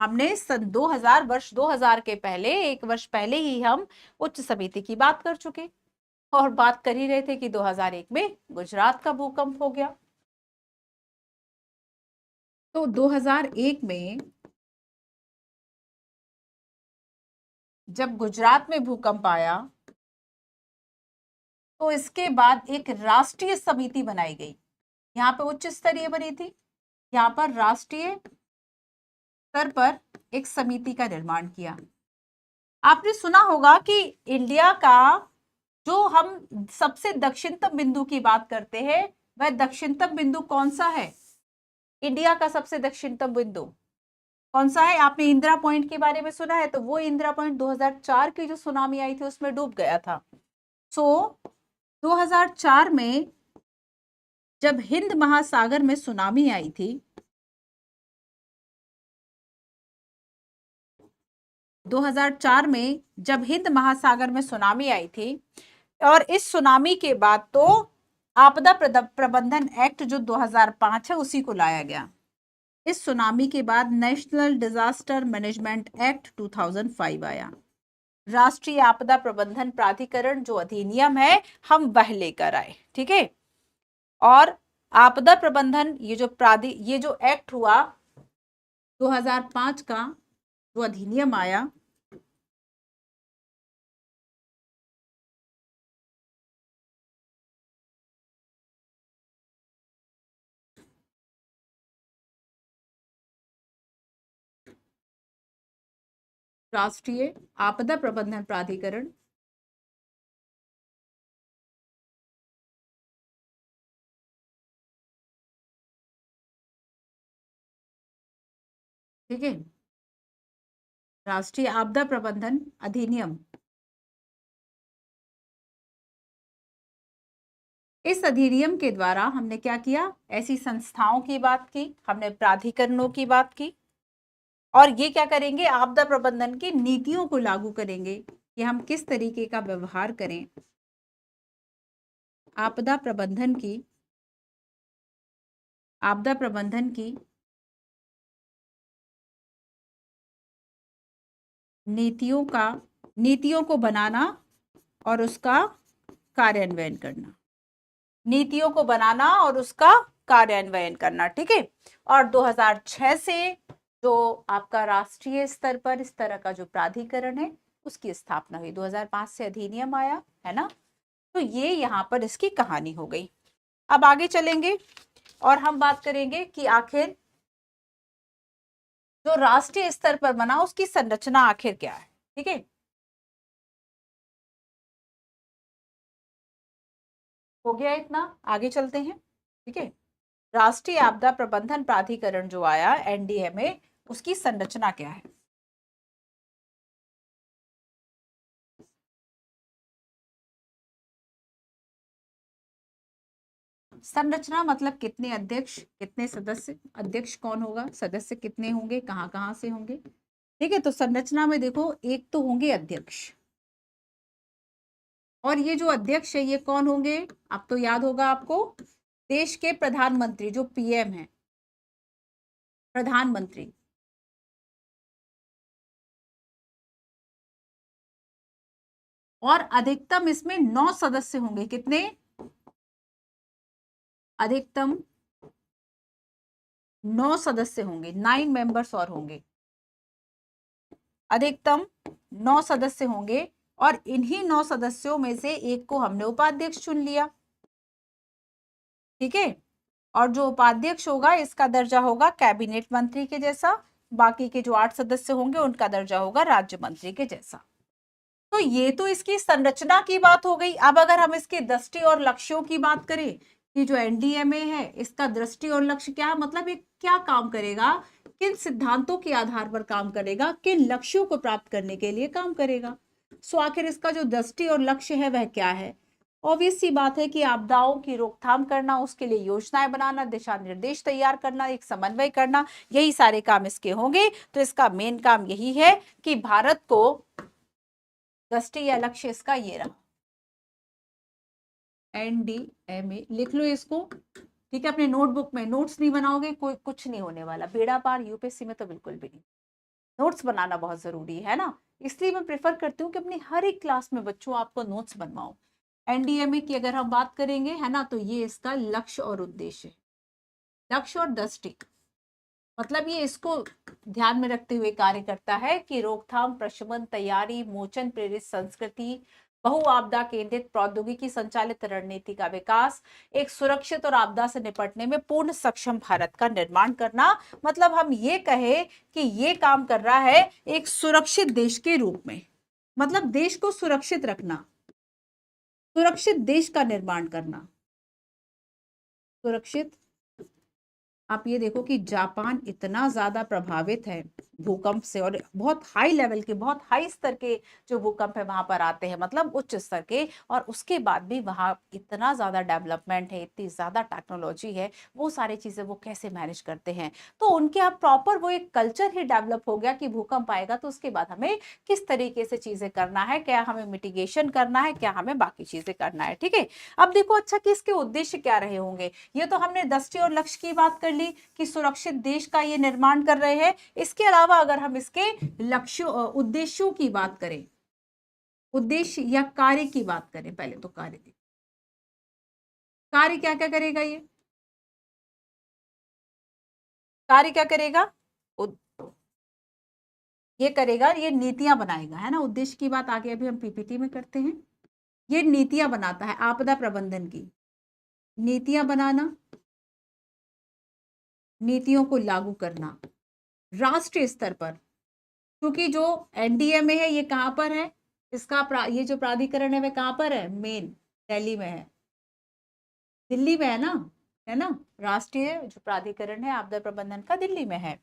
हमने सन 2000, वर्ष 2000 के पहले, एक वर्ष पहले ही हम उच्च समिति की बात कर चुके और बात कर ही रहे थे कि 2001 में गुजरात का भूकंप हो गया। तो 2001 में जब गुजरात में भूकंप आया तो इसके बाद एक राष्ट्रीय समिति बनाई गई। यहाँ पे उच्च स्तरीय बनी थी, यहाँ पर राष्ट्रीय स्तर पर एक समिति का निर्माण किया। आपने सुना होगा कि इंडिया का जो हम सबसे दक्षिणतम बिंदु की बात करते हैं, वह दक्षिणतम बिंदु कौन सा है? इंडिया का सबसे दक्षिणतम बिंदु कौन सा है? आपने इंदिरा पॉइंट के बारे में सुना है? तो वो इंदिरा पॉइंट 2004 की जो सुनामी आई थी उसमें डूब गया था। सो 2004 में जब हिंद महासागर में सुनामी आई थी, 2004 में जब हिंद महासागर में सुनामी आई थी, और इस सुनामी के बाद तो आपदा प्रबंधन एक्ट जो 2005 है उसी को लाया गया। इस सुनामी के बाद नेशनल डिजास्टर मैनेजमेंट एक्ट 2005 आया। राष्ट्रीय आपदा प्रबंधन प्राधिकरण जो अधिनियम है हम वह लेकर आए, ठीक है। और आपदा प्रबंधन ये जो एक्ट हुआ 2005 का, जो अधिनियम आया, राष्ट्रीय आपदा प्रबंधन प्राधिकरण, ठीक है, राष्ट्रीय आपदा प्रबंधन अधिनियम। इस अधिनियम के द्वारा हमने क्या किया? ऐसी संस्थाओं की बात की, हमने प्राधिकरणों की बात की, और ये क्या करेंगे? आपदा प्रबंधन की नीतियों को लागू करेंगे कि हम किस तरीके का व्यवहार करें। आपदा प्रबंधन की नीतियों को बनाना और उसका कार्यान्वयन करना, नीतियों को बनाना और उसका कार्यान्वयन करना, ठीक है। और 2006 से जो आपका राष्ट्रीय स्तर पर इस तरह का जो प्राधिकरण है उसकी स्थापना हुई। 2005 से अधिनियम आया, है ना। तो ये यहाँ पर इसकी कहानी हो गई। अब आगे चलेंगे और हम बात करेंगे कि आखिर जो राष्ट्रीय स्तर पर बना उसकी संरचना आखिर क्या है, ठीक है। हो गया इतना, आगे चलते हैं, ठीक है। राष्ट्रीय आपदा प्रबंधन प्राधिकरण जो आया एनडीएमए, उसकी संरचना क्या है? संरचना मतलब कितने अध्यक्ष, कितने सदस्य, अध्यक्ष कौन होगा, सदस्य कितने होंगे, कहाँ कहाँ से होंगे, ठीक है। तो संरचना में देखो, एक तो होंगे अध्यक्ष, और ये जो अध्यक्ष है ये कौन होंगे? अब तो याद होगा आपको, देश के प्रधानमंत्री जो पीएम है, प्रधानमंत्री। और अधिकतम इसमें 9 सदस्य होंगे। कितने? अधिकतम 9 सदस्य होंगे, 9 मेंबर्स और होंगे, अधिकतम 9 सदस्य होंगे, और इन्हीं 9 सदस्यों में से एक को हमने उपाध्यक्ष चुन लिया, ठीक है। और जो उपाध्यक्ष होगा इसका दर्जा होगा कैबिनेट मंत्री के जैसा, बाकी के जो 8 सदस्य होंगे उनका दर्जा होगा राज्य मंत्री के जैसा। तो ये तो इसकी संरचना की बात हो गई। अब अगर हम इसके दृष्टि और लक्ष्यों की बात करें कि जो एनडीएमए है इसका दृष्टि और लक्ष्य क्या, मतलब ये क्या काम करेगा, किन सिद्धांतों के आधार पर काम करेगा, किन लक्ष्यों को प्राप्त करने के लिए काम करेगा। सो आखिर इसका जो दृष्टि और लक्ष्य है वह क्या है। ऑब्वियस सी बात है कि आपदाओं की रोकथाम करना, उसके लिए योजनाएं बनाना, दिशा निर्देश तैयार करना, एक समन्वय करना, यही सारे काम इसके होंगे। तो इसका मेन काम यही है कि भारत को दृष्टि या लक्ष्य इसका ये रहा, एनडीएमए लिख लो इसको, ठीक है। अपने नोटबुक में नोट्स नहीं बनाओगे कोई कुछ नहीं होने वाला, बेड़ा पार यूपीएससी में तो बिल्कुल भी नहीं। नोट्स बनाना बहुत जरूरी है ना, इसलिए मैं प्रेफर करती हूँ कि अपनी हर एक क्लास में बच्चों आपको नोट्स बनवाओ। एनडीएमए की अगर हम बात करेंगे है ना, तो ये इसका लक्ष्य और उद्देश्य है, लक्ष्य और दृष्टि, मतलब ये इसको ध्यान में रखते हुए कार्य करता है कि रोकथाम, प्रशमन, तैयारी, मोचन प्रेरित संस्कृति, बहु आपदा केंद्रित प्रौद्योगिकी संचालित रणनीति का विकास, एक सुरक्षित और आपदा से निपटने में पूर्ण सक्षम भारत का निर्माण करना। मतलब हम ये कहे कि ये काम कर रहा है एक सुरक्षित देश के रूप में, मतलब देश को सुरक्षित रखना, सुरक्षित देश का निर्माण करना, सुरक्षित। आप ये देखो कि जापान इतना ज्यादा प्रभावित है भूकंप से, और बहुत हाई लेवल के, बहुत हाई स्तर के जो भूकंप है वहां पर आते हैं, मतलब उच्च स्तर के, और उसके बाद भी वहां इतना ज्यादा डेवलपमेंट है, इतनी ज्यादा टेक्नोलॉजी है, वो सारी चीजें वो कैसे मैनेज करते हैं। तो उनके यहाँ प्रॉपर वो एक कल्चर ही डेवलप हो गया कि भूकंप आएगा तो उसके बाद हमें किस तरीके से चीजें करना है, क्या हमें मिटिगेशन करना है, क्या हमें बाकी चीजें करना है, ठीक है। अब देखो अच्छा कि इसके उद्देश्य क्या रहे होंगे। ये तो हमने दृष्टि और लक्ष्य की बात कर ली कि सुरक्षित देश का ये निर्माण कर रहे हैं। इसके अलावा अगर हम इसके लक्ष्यों उद्देश्यों की बात करें, उद्देश्य या कार्य की बात करें, पहले तो कार्य, कार्य क्या क्या करेगा ये, कार्य क्या करेगा, ये करेगा, ये नीतियां बनाएगा, है ना। उद्देश्य की बात आगे अभी हम पीपीटी में करते हैं। ये नीतियां बनाता है आपदा प्रबंधन की, नीतियां बनाना, नीतियों को लागू करना राष्ट्रीय स्तर पर, क्योंकि जो एनडीएमए है ये कहां पर है, इसका ये जो प्राधिकरण है वह कहां पर है, मेन दिल्ली में है, दिल्ली में है ना। राष्ट्रीय जो प्राधिकरण है आपदा प्रबंधन का दिल्ली में है।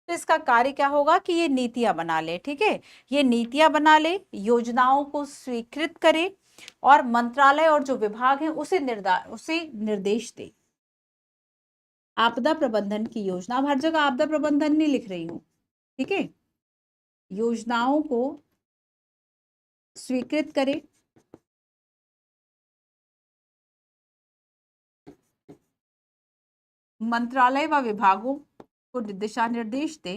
तो इसका कार्य क्या होगा कि ये नीतियां बना ले, ठीक है, ये नीतियां बना ले, योजनाओं को स्वीकृत करे, और मंत्रालय और जो विभाग है उसे निर्देश दे। आपदा प्रबंधन की योजना, अब हर जगह आपदा प्रबंधन नहीं लिख रही हूं, ठीक है, योजनाओं को स्वीकृत करे, मंत्रालय व विभागों को दिशा निर्देश दे,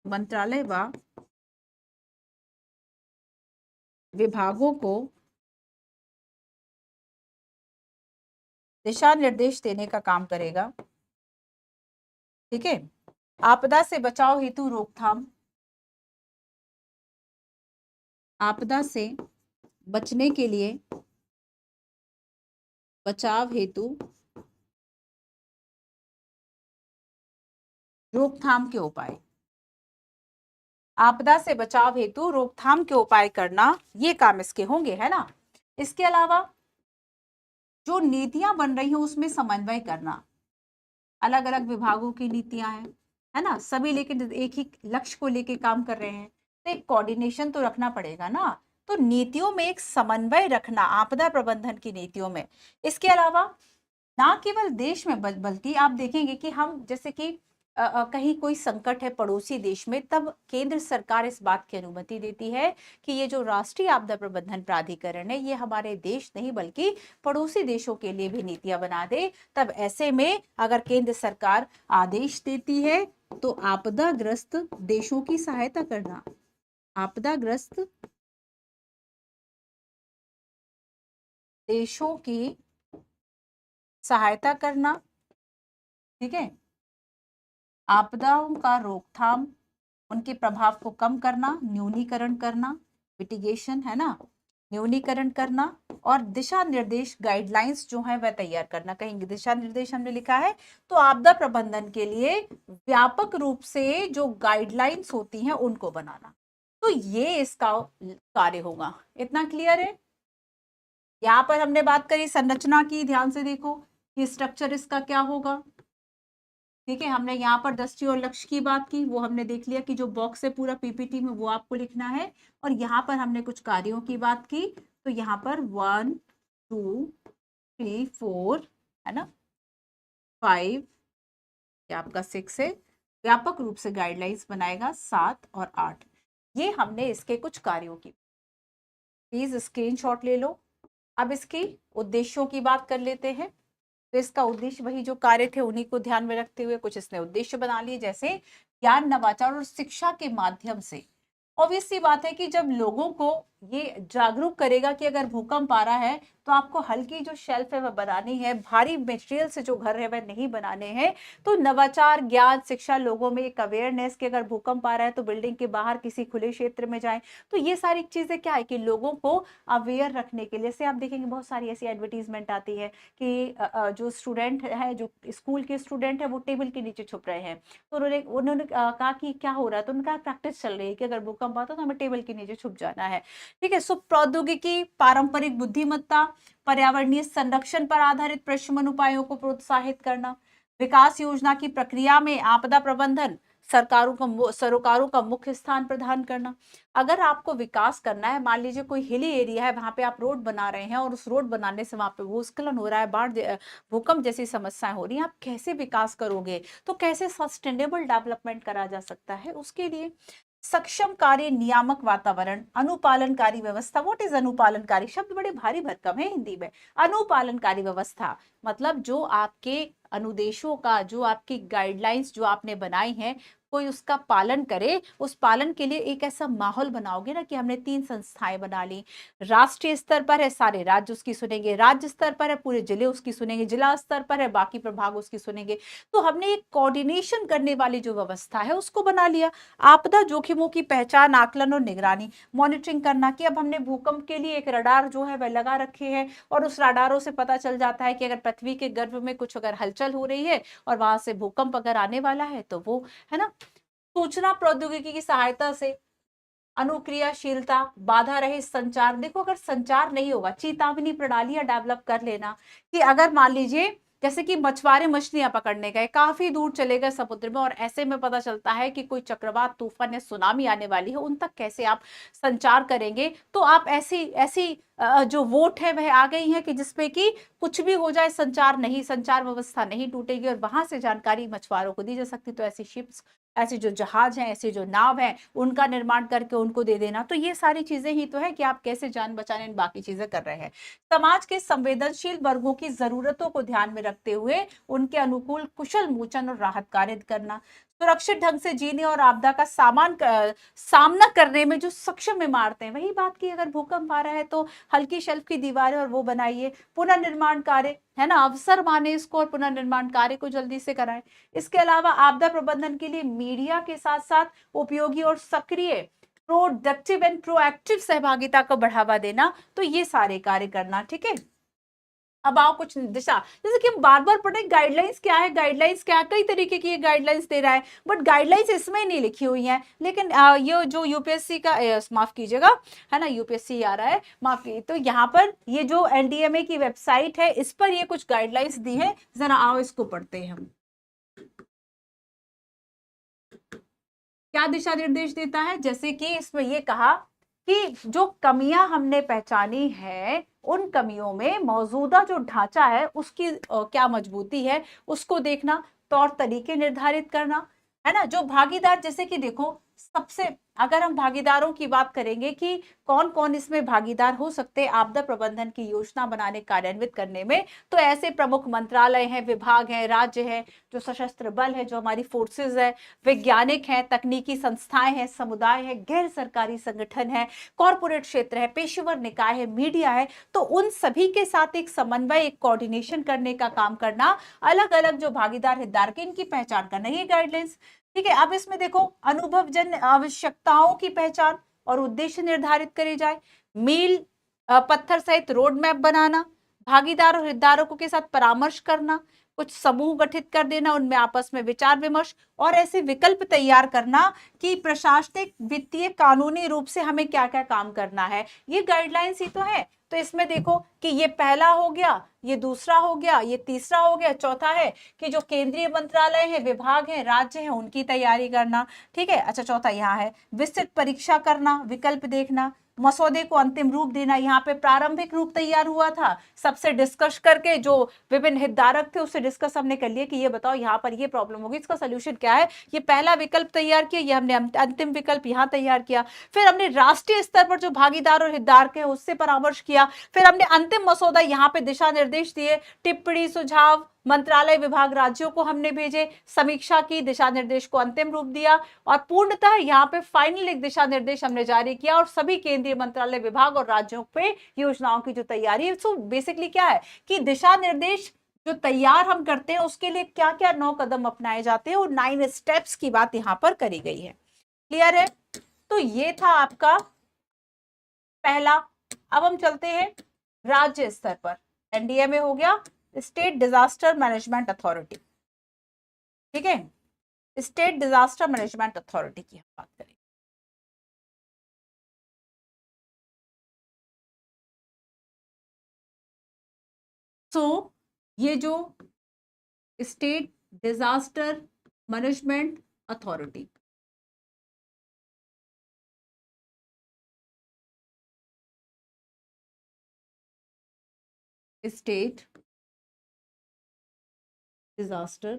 मंत्रालय व विभागों को दिशा निर्देश देने का काम करेगा, ठीक है। आपदा से बचाव हेतु रोकथाम, आपदा से बचने के लिए, बचाव हेतु रोकथाम के उपाय, आपदा से बचाव हेतु रोकथाम के उपाय करना, ये काम इसके होंगे, है ना। इसके अलावा जो नीतियां बन रही हैं उसमें समन्वय करना, अलग अलग विभागों की नीतियां हैं, है ना, सभी लेकिन एक ही लक्ष्य को लेके काम कर रहे हैं, तो एक कोऑर्डिनेशन तो रखना पड़ेगा ना। तो नीतियों में एक समन्वय रखना आपदा प्रबंधन की नीतियों में। इसके अलावा ना केवल देश में बल्कि आप देखेंगे कि हम जैसे कि कहीं कोई संकट है पड़ोसी देश में, तब केंद्र सरकार इस बात की अनुमति देती है कि ये जो राष्ट्रीय आपदा प्रबंधन प्राधिकरण है ये हमारे देश नहीं बल्कि पड़ोसी देशों के लिए भी नीतियां बना दे। तब ऐसे में अगर केंद्र सरकार आदेश देती है तो आपदाग्रस्त देशों की सहायता करना, आपदाग्रस्त देशों की सहायता करना, ठीक है, आपदाओं का रोकथाम, उनके प्रभाव को कम करना, न्यूनीकरण करना, मिटिगेशन है ना, न्यूनीकरण करना, और दिशा निर्देश गाइडलाइंस जो है वह तैयार करना। कहीं दिशा निर्देश हमने लिखा है तो आपदा प्रबंधन के लिए व्यापक रूप से जो गाइडलाइंस होती हैं उनको बनाना, तो ये इसका कार्य होगा। इतना क्लियर है? यहाँ पर हमने बात करी संरचना की, ध्यान से देखो कि स्ट्रक्चर इसका क्या होगा। ठीक है, हमने यहाँ पर दृष्टि और लक्ष्य की बात की, वो हमने देख लिया कि जो बॉक्स है पूरा पीपीटी में वो आपको लिखना है। और यहाँ पर हमने कुछ कार्यों की बात की, तो यहाँ पर 1 2 3 4 है ना, 5, ये आपका 6 है। व्यापक रूप से गाइडलाइंस बनाएगा 7 और 8। ये हमने इसके कुछ कार्यों की, प्लीज स्क्रीनशॉट ले लो। अब इसकी उद्देश्यों की बात कर लेते हैं। तो इसका उद्देश्य वही जो कार्य थे उन्हीं को ध्यान में रखते हुए कुछ इसने उद्देश्य बना लिए, जैसे ज्ञान, नवाचार और शिक्षा के माध्यम से। ऑब्वियस सी बात है कि जब लोगों को ये जागरूक करेगा कि अगर भूकंप आ रहा है तो आपको हल्की जो शेल्फ है वह बनानी है, भारी मटेरियल से जो घर है वह नहीं बनाने हैं। तो नवाचार, ज्ञान, शिक्षा, लोगों में एक अवेयरनेस कि अगर भूकंप आ रहा है तो बिल्डिंग के बाहर किसी खुले क्षेत्र में जाएं। तो ये सारी चीजें क्या है कि लोगों को अवेयर रखने के लिए से आप देखेंगे बहुत सारी ऐसी एडवर्टीजमेंट आती है कि जो स्टूडेंट है, जो स्कूल के स्टूडेंट है वो टेबल के नीचे छुप रहे हैं। तो उन्होंने कहा कि क्या हो रहा है, तो उनका प्रैक्टिस चल रही है कि अगर भूकंप आता तो हमें टेबल के नीचे छुप जाना है। ठीक है, सो प्रौद्योगिकी, पारंपरिक बुद्धिमत्ता, पर्यावरणीय संरक्षण पर आधारित प्रशमन उपायों को प्रोत्साहित करना, विकास योजना की प्रक्रिया में आपदा प्रबंधन सरोकारों का मुख्य स्थान प्रदान करना। अगर आपको विकास करना है, मान लीजिए कोई हिली एरिया है, वहां पे आप रोड बना रहे हैं और उस रोड बनाने से वहां पे भूस्खलन हो रहा है, बाढ़, भूकंप जैसी समस्याएं हो रही हैं, आप कैसे विकास करोगे, तो कैसे सस्टेनेबल डेवलपमेंट करा जा सकता है, उसके लिए सक्षमकारी नियामक वातावरण, अनुपालनकारी व्यवस्था। व्हाट इज अनुपालनकारी? शब्द बड़े भारी भरकम है हिंदी में। अनुपालनकारी व्यवस्था मतलब जो आपके अनुदेशों का, जो आपकी गाइडलाइंस जो आपने बनाई हैं, कोई उसका पालन करे। उस पालन के लिए एक ऐसा माहौल बनाओगे ना कि हमने 3 संस्थाएं बना ली। राष्ट्रीय स्तर पर है, सारे राज्य उसकी सुनेंगे, राज्य स्तर पर है, पूरे जिले उसकी सुनेंगे, जिला स्तर पर है, बाकी प्रभाग उसकी सुनेंगे। तो हमने एक कोऑर्डिनेशन करने वाली जो व्यवस्था है उसको बना लिया। आपदा जोखिमों की पहचान, आकलन और निगरानी, मॉनिटरिंग करना कि अब हमने भूकंप के लिए एक रडार जो है वह लगा रखे हैं और उस रडारों से पता चल जाता है कि अगर पृथ्वी के गर्भ में कुछ अगर हलचल हो रही है और वहां से भूकंप अगर आने वाला है तो वो है ना। सूचना प्रौद्योगिकी की सहायता से अनुक्रियाशीलता, बाधा रहित संचार। देखो अगर संचार नहीं होगा, चेतावनी प्रणालियां डेवलप कर लेना कि अगर मान लीजिए जैसे कि मछुआरे मछलियां पकड़ने गए, काफी दूर चले गए समुद्र में और ऐसे में पता चलता है कि कोई चक्रवात, तूफान या सुनामी आने वाली है, उन तक कैसे आप संचार करेंगे। तो आप ऐसी ऐसी जो वोट है वह आ गई है कि जिसपे कि कुछ भी हो जाए संचार व्यवस्था नहीं टूटेगी और वहां से जानकारी मछुआरों को दी जा सकती। तो ऐसी शिप्स, ऐसे जो जहाज हैं, ऐसे जो नाव हैं, उनका निर्माण करके उनको दे देना। तो ये सारी चीजें ही तो है कि आप कैसे जान बचाने बाकी चीजें कर रहे हैं। समाज के संवेदनशील वर्गों की जरूरतों को ध्यान में रखते हुए उनके अनुकूल कुशल मोचन और राहत कार्य करना। सुरक्षित ढंग से जीने और आपदा का सामना करने में जो सक्षम इमारतें, वही बात की अगर भूकंप आ रहा है तो हल्की शेल्फ की दीवारें और वो बनाइए। पुनर्निर्माण कार्य है ना, अवसर माने इसको और पुनर्निर्माण कार्य को जल्दी से कराएं। इसके अलावा आपदा प्रबंधन के लिए मीडिया के साथ साथ उपयोगी और सक्रिय, प्रोडक्टिव एंड प्रोएक्टिव सहभागिता को बढ़ावा देना। तो ये सारे कार्य करना। ठीक है, अब आओ कुछ दिशा, जैसे कि हम बार बार पढ़े गाइडलाइंस क्या है, गाइडलाइंस क्या, कई तरीके की गाइडलाइंस दे रहा है, बट गाइडलाइंस इसमें नहीं लिखी हुई है। लेकिन ये जो यूपीएससी का माफ कीजिएगा है ना, यूपीएससी आ रहा है, माफ कीजिए, तो यहाँ पर ये जो एनडीएमए की वेबसाइट है इस पर ये कुछ गाइडलाइंस दी है, जरा आओ इसको पढ़ते हैं हम। क्या दिशा निर्देश देता है, जैसे कि इसमें ये कहा कि जो कमियां हमने पहचानी है उन कमियों में मौजूदा जो ढांचा है उसकी क्या मजबूती है उसको देखना, तौर तरीके निर्धारित करना, है ना। जो भागीदार, जैसे कि देखो सबसे, अगर हम भागीदारों की बात करेंगे कि कौन कौन इसमें भागीदार हो सकते हैं आपदा प्रबंधन की योजना बनाने कार्यान्वित करने में, तो ऐसे प्रमुख मंत्रालय हैं, विभाग हैं, राज्य हैं, जो सशस्त्र बल है, जो हमारी फोर्सेस है, वैज्ञानिक हैं, तकनीकी संस्थाएं हैं, समुदाय है, गैर सरकारी संगठन है, कॉरपोरेट क्षेत्र है, पेशेवर निकाय है, मीडिया है। तो उन सभी के साथ एक समन्वय, एक कोऑर्डिनेशन करने का काम करना, अलग अलग जो भागीदार हितधारक इनकी पहचान करना, ये गाइडलाइंस। ठीक है, अब इसमें देखो, अनुभवजन्य आवश्यकताओं की पहचान और उद्देश्य निर्धारित करे जाए, मील पत्थर सहित रोड मैप बनाना, भागीदार और हितधारकों के साथ परामर्श करना, कुछ समूह गठित कर देना, उनमें आपस में विचार विमर्श, और ऐसे विकल्प तैयार करना कि प्रशासनिक, वित्तीय, कानूनी रूप से हमें क्या क्या काम करना है। ये गाइडलाइंस ही तो है। तो इसमें देखो कि ये पहला हो गया, ये दूसरा हो गया, ये तीसरा हो गया, चौथा है कि जो केंद्रीय मंत्रालय है, विभाग है, राज्य है, उनकी तैयारी करना। ठीक है, अच्छा, चौथा यहाँ है विस्तृत परीक्षा करना, विकल्प देखना, मसौदे को अंतिम रूप देना। यहाँ पे प्रारंभिक रूप तैयार हुआ था, सबसे डिस्कस करके, जो विभिन्न हितधारक थे उससे डिस्कस हमने कर लिया कि ये बताओ यहाँ पर ये प्रॉब्लम होगी, इसका सोल्यूशन क्या है। ये पहला विकल्प तैयार किया, ये हमने अंतिम विकल्प यहाँ तैयार किया। फिर हमने राष्ट्रीय स्तर पर जो भागीदार और हितधारक है उससे परामर्श किया। फिर हमने अंतिम मसौदा यहाँ पे दिशा निर्देश दिए, टिप्पणी, सुझाव मंत्रालय, विभाग, राज्यों को हमने भेजे, समीक्षा की, दिशा निर्देश को अंतिम रूप दिया, और पूर्णतः यहाँ पे फाइनल एक दिशा निर्देश हमने जारी किया, और सभी केंद्रीय मंत्रालय, विभाग और राज्यों पे योजनाओं की जो तैयारी है। सो बेसिकली क्या है कि दिशा निर्देश जो तैयार हम करते हैं उसके लिए क्या क्या 9 कदम अपनाए जाते हैं, और 9 स्टेप्स की बात यहाँ पर करी गई है। क्लियर है? तो ये था आपका पहला। अब हम चलते हैं राज्य स्तर पर। एनडीएमए हो गया, स्टेट डिजास्टर मैनेजमेंट अथॉरिटी। ठीक है, स्टेट डिजास्टर मैनेजमेंट अथॉरिटी की हम बात करें। सो ये जो state disaster management authority, state disaster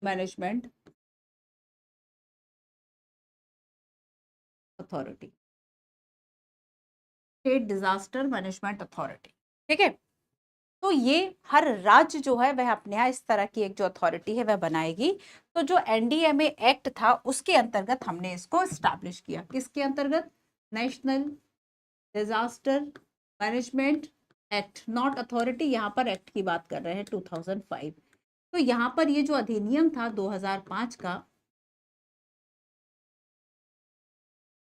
management authority, state disaster management authority. ठीक है, तो ये हर राज्य जो है वह अपने यहाँ इस तरह की एक जो अथॉरिटी है वह बनाएगी। तो जो एनडीएमए एक्ट था उसके अंतर्गत हमने इसको स्टैब्लिश किया। किसके अंतर्गत? National disaster management act, not authority, यहाँ पर एक्ट की बात कर रहे हैं, 2005। तो यहाँ पर ये जो अधिनियम था 2005 का,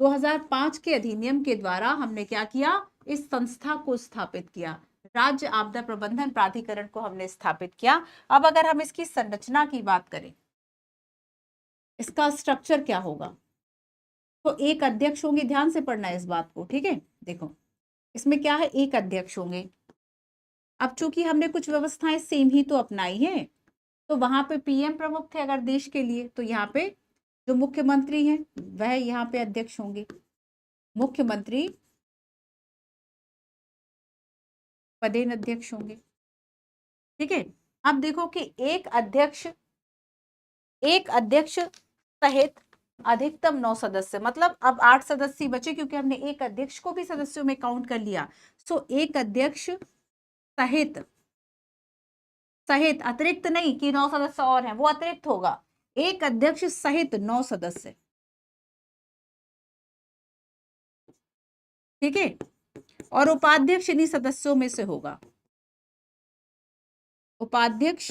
2005 के अधिनियम के द्वारा हमने क्या किया, इस संस्था को स्थापित किया, राज्य आपदा प्रबंधन प्राधिकरण को हमने स्थापित किया। अब अगर हम इसकी संरचना की बात करें, इसका स्ट्रक्चर क्या होगा, तो एक अध्यक्ष होंगे, ध्यान से पढ़ना है इस बात को। ठीक है, देखो इसमें क्या है, एक अध्यक्ष होंगे। अब चूंकि हमने कुछ व्यवस्थाएं सेम ही तो अपनाई है, तो वहां पे पीएम प्रमुख थे अगर देश के लिए, तो यहाँ पे जो मुख्यमंत्री हैं वह यहाँ पे अध्यक्ष होंगे, मुख्यमंत्री पदेन अध्यक्ष होंगे। ठीक है, अब देखो कि एक अध्यक्ष सहित अधिकतम 9 सदस्य, मतलब अब 8 सदस्य बचे क्योंकि हमने एक अध्यक्ष को भी सदस्यों में काउंट कर लिया। सो एक अध्यक्ष सहित, अतिरिक्त नहीं कि 9 सदस्य और हैं, वो अतिरिक्त होगा, एक अध्यक्ष सहित 9 सदस्य। ठीक है, और उपाध्यक्ष इन्हीं सदस्यों में से होगा, उपाध्यक्ष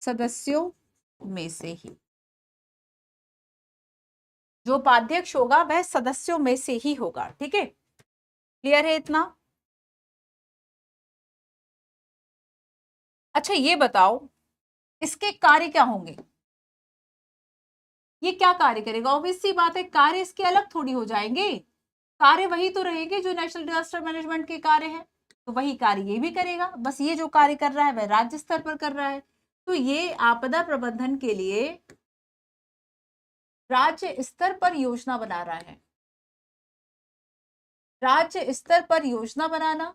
सदस्यों में से ही, जो उपाध्यक्ष होगा वह सदस्यों में से ही होगा। ठीक है, क्लियर है इतना? अच्छा ये बताओ इसके कार्य क्या होंगे, ये क्या कार्य करेगा? ऑब्वियस सी बात है, कार्य इसके अलग थोड़ी हो जाएंगे, कार्य वही तो रहेंगे जो नेशनल डिजास्टर मैनेजमेंट के कार्य हैं, तो वही कार्य ये भी करेगा, बस ये जो कार्य कर रहा है वह राज्य स्तर पर कर रहा है। तो ये आपदा प्रबंधन के लिए राज्य स्तर पर योजना बना रहा है, राज्य स्तर पर योजना बनाना,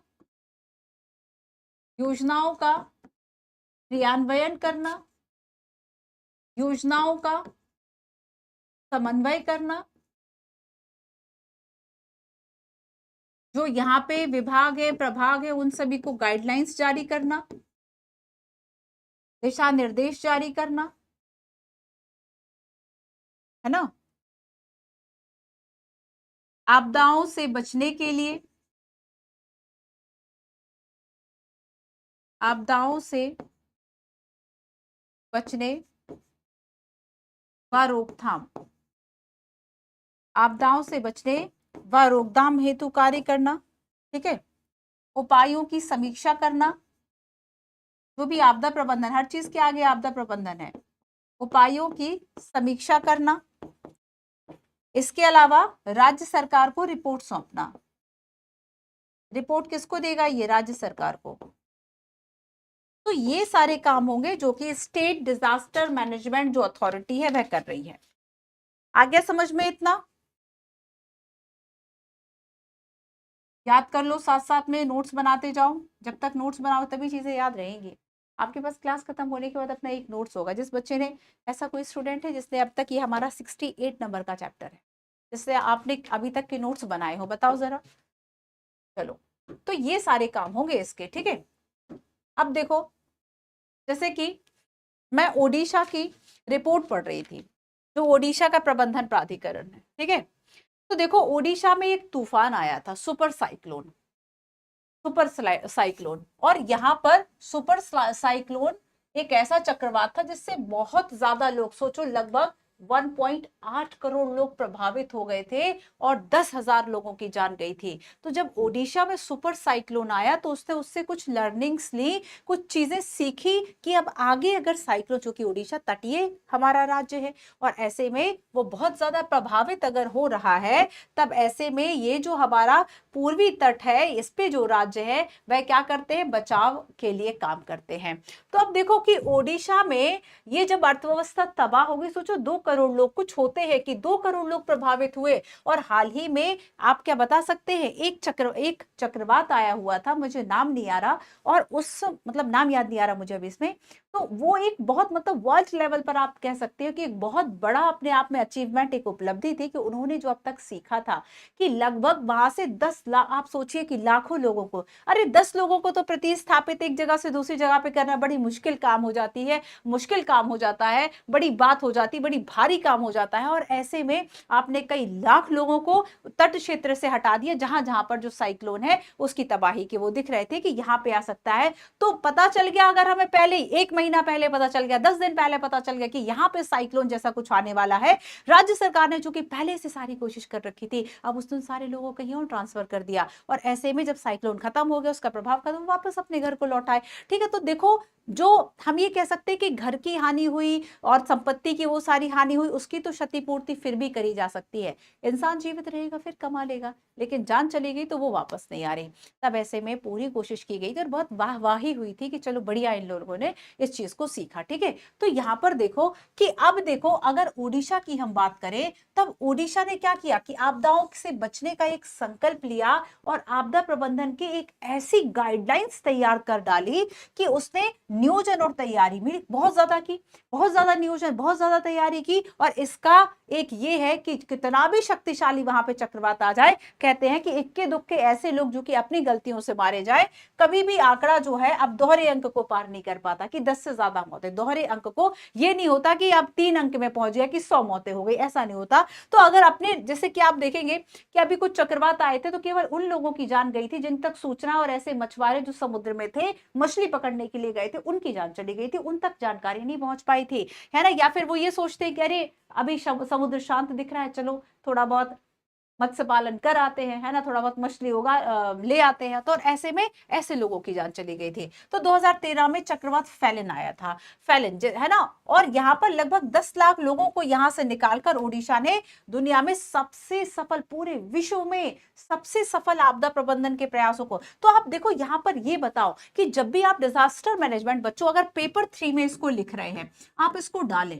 योजनाओं का क्रियान्वयन करना, योजनाओं का समन्वय करना, जो यहाँ पे विभाग है, प्रभाग है, उन सभी को गाइडलाइंस जारी करना, दिशा निर्देश जारी करना, है ना। आपदाओं से बचने के लिए, आपदाओं से बचने व रोकथाम, आपदाओं से बचने व रोकथाम हेतु कार्य करना, ठीक है। उपायों की समीक्षा करना, जो भी आपदा प्रबंधन, हर चीज के आगे आपदा प्रबंधन है, उपायों की समीक्षा करना। इसके अलावा राज्य सरकार को रिपोर्ट सौंपना। रिपोर्ट किसको देगा? ये राज्य सरकार को। तो ये सारे काम होंगे जो कि स्टेट डिजास्टर मैनेजमेंट जो अथॉरिटी है वह कर रही है। आ गया समझ में इतना? याद कर लो, साथ साथ में नोट्स बनाते जाओ। जब तक नोट्स बनाओ तभी चीजें याद रहेंगी। आपके पास क्लास खत्म होने के बाद अपना एक नोट्स होगा। जिस बच्चे ने, ऐसा कोई स्टूडेंट है जिसने अब तक, ये हमारा 68 नंबर का चैप्टर है, जिससे आपने अभी तक के नोट्स बनाए हो, बताओ जरा। चलो, तो ये सारे काम होंगे इसके, ठीक है। अब देखो, जैसे कि मैं ओडिशा की रिपोर्ट पढ़ रही थी, जो ओडिशा का प्रबंधन प्राधिकरण है, ठीक है। तो देखो, ओडिशा में एक तूफान आया था, सुपर साइक्लोन, और यहाँ पर सुपर साइक्लोन एक ऐसा चक्रवात था जिससे बहुत ज्यादा लोग, सोचो लगभग 1.8 करोड़ लोग प्रभावित हो गए थे और 10,000 लोगों की जान गई थी। तो जब ओडिशा में सुपर साइक्लोन आया तो उसने उससे कुछ लर्निंग्स ली, कुछ चीजें सीखी कि अब आगे अगर साइक्लोन, चूंकि ओडिशा तटीय हमारा राज्य है और ऐसे में वो बहुत ज्यादा प्रभावित अगर हो रहा है, तब ऐसे में ये जो हमारा पूर्वी तट है, इस पे जो राज्य है वह क्या करते हैं? बचाव के लिए काम करते हैं। तो अब देखो कि ओडिशा में ये जब अर्थव्यवस्था तबाह हो गई, सोचो 2 करोड़ लोग, कुछ होते हैं कि 2 करोड़ लोग प्रभावित हुए। और हाल ही में आप क्या बता सकते हैं, एक चक्रवात आया हुआ था, मुझे नाम नहीं आ रहा, और उस, मतलब नाम याद नहीं आ रहा मुझे अभी इसमें। तो वो एक बहुत, मतलब वर्ल्ड लेवल पर आप कह सकते हो कि एक बहुत बड़ा अपने आप में अचीवमेंट, एक उपलब्धि थी कि उन्होंने जो अब तक सीखा था कि लगभग वहां से 10 लाख, आप सोचिए कि लाखों लोगों को, अरे 10 लोगों को तो प्रतिस्थापित एक जगह से दूसरी जगह पे करना बड़ी मुश्किल काम हो जाती है, मुश्किल काम हो जाता है, बड़ी बात हो जाती है, बड़ी भारी काम हो जाता है। और ऐसे में आपने कई लाख लोगों को तट क्षेत्र से हटा दिया, जहां जहां पर जो साइक्लोन है उसकी तबाही के वो दिख रहे थे कि यहां पे आ सकता है। तो पता चल गया, अगर हमें पहले 1 महीना पहले पता चल गया, 10 दिन पहले पता चल गया कि यहां पे साइक्लोन जैसा कुछ आने वाला है, राज्य सरकार ने चूंकि पहले से सारी कोशिश कर रखी थी, अब उसने सारे लोगों को कहीं और ट्रांसफर कर दिया। और ऐसे में जब साइक्लोन खत्म हो गया, उसका प्रभाव खत्म, वापस अपने घर को लौटाए, ठीक है। तो देखो, जो हम ये कह सकते हैं कि घर की हानि हुई और संपत्ति की वो सारी हानि हुई, उसकी तो क्षतिपूर्ति फिर भी करी जा सकती है। इंसान जीवित रहेगा फिर कमा लेगा, लेकिन जान चली गई तो वो वापस नहीं आ रही। तब ऐसे में पूरी कोशिश की गई थी और बहुत वाहवाही हुई थी कि चलो बढ़िया, इन लोगों ने इस चीज को सीखा, ठीक है। तो यहाँ पर देखो कि अब देखो, अगर ओडिशा की हम बात करें, तब ओडिशा ने क्या किया कि आपदाओं से बचने का एक संकल्प लिया और आपदा प्रबंधन की एक ऐसी गाइडलाइंस तैयार कर डाली कि उसने नियोजन और तैयारी में बहुत ज्यादा की, बहुत ज्यादा नियोजन, बहुत ज्यादा तैयारी की। और इसका एक ये है कि कितना भी शक्तिशाली वहां पे चक्रवात आ जाए, कहते हैं कि इक्के दुक्के ऐसे लोग जो कि अपनी गलतियों से मारे जाए, कभी भी आंकड़ा जो है अब दोहरे अंक को पार नहीं कर पाता कि 10 से ज्यादा मौतें। दोहरे अंक को ये नहीं होता कि अब 3 अंक में पहुंच गया कि 100 मौतें हो गई, ऐसा नहीं होता। तो अगर अपने, जैसे कि आप देखेंगे कि अभी कुछ चक्रवात आए थे तो केवल उन लोगों की जान गई थी जिन तक सूचना, और ऐसे मछुआरे जो समुद्र में थे, मछली पकड़ने के लिए गए थे, उनकी जान चली गई थी, उन तक जानकारी नहीं पहुंच पाई थी, है ना। या फिर वो ये सोचते कि अरे अभी समुद्र शांत दिख रहा है, चलो थोड़ा बहुत मत्स्य पालन कर आते हैं, है ना, थोड़ा बहुत मछली होगा ले आते हैं। तो ऐसे में ऐसे लोगों की जान चली गई थी। तो 2013 में चक्रवात फैलन आया था, फैलन, है ना। और यहाँ पर लगभग 10 लाख लोगों को यहाँ से निकालकर ओडिशा ने दुनिया में सबसे सफल, पूरे विश्व में सबसे सफल आपदा प्रबंधन के प्रयासों को। तो आप देखो, यहाँ पर ये बताओ कि जब भी आप डिजास्टर मैनेजमेंट, बच्चों अगर पेपर 3 में इसको लिख रहे हैं, आप इसको डालें।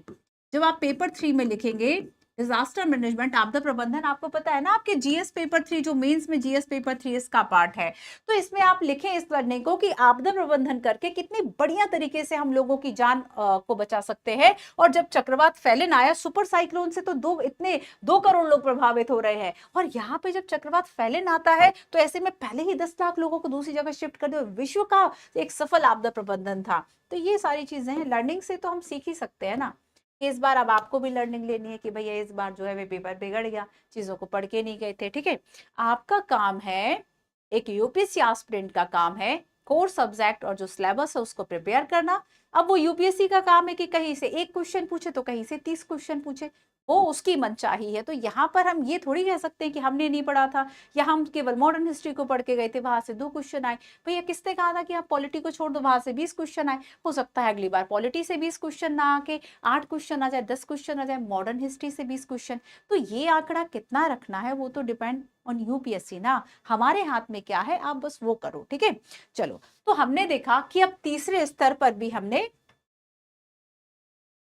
जब आप पेपर 3 में लिखेंगे डिजास्टर मैनेजमेंट, आपदा प्रबंधन, आपको पता है ना आपके जीएस पेपर 3 जो मेंस में जीएस पेपर 3 इसका पार्ट है, तो इसमें आप लिखें इस पढ़ने को कि आपदा प्रबंधन करके कितनी बढ़िया तरीके से हम लोगों की जान को बचा सकते हैं। और जब चक्रवात फैलन आया सुपर साइक्लोन से, तो 2 करोड़ लोग प्रभावित हो रहे हैं, और यहाँ पे जब चक्रवात फैलन आता है तो ऐसे में पहले ही 10 लाख लोगों को दूसरी जगह शिफ्ट कर दिया। विश्व का एक सफल आपदा प्रबंधन था। तो ये सारी चीजें हैं, लर्निंग से तो हम सीख ही सकते हैं ना। इस बार अब आपको भी लर्निंग लेनी है कि भैया इस बार जो है वे पेपर बिगड़ गया, चीजों को पढ़ के नहीं गए थे। ठीक है, आपका काम है, एक यूपीएससी एस्पिरेंट का काम है कोर सब्जेक्ट और जो सिलेबस है उसको प्रिपेयर करना। अब वो यूपीएससी का काम है कि कहीं से 1 क्वेश्चन पूछे तो कहीं से 30 क्वेश्चन पूछे, वो उसकी मनचाही है। तो यहाँ पर हम ये थोड़ी कह सकते हैं कि हमने नहीं पढ़ा था या हम केवल मॉडर्न हिस्ट्री को पढ़ के गए थे, वहां से 2 क्वेश्चन आए। भैया किसने कहा था कि आप पॉलिटी को छोड़ दो, वहां से 20 क्वेश्चन आए। हो सकता है अगली बार पॉलिटी से 20 क्वेश्चन ना आके 8 क्वेश्चन आ जाए, 10 क्वेश्चन आ जाए, मॉडर्न हिस्ट्री से 20 क्वेश्चन। तो ये आंकड़ा कितना रखना है वो तो डिपेंड ऑन यूपीएससी ना, हमारे हाथ में क्या है, आप बस वो करो। ठीक है, चलो, तो हमने देखा कि अब तीसरे स्तर पर भी हमने,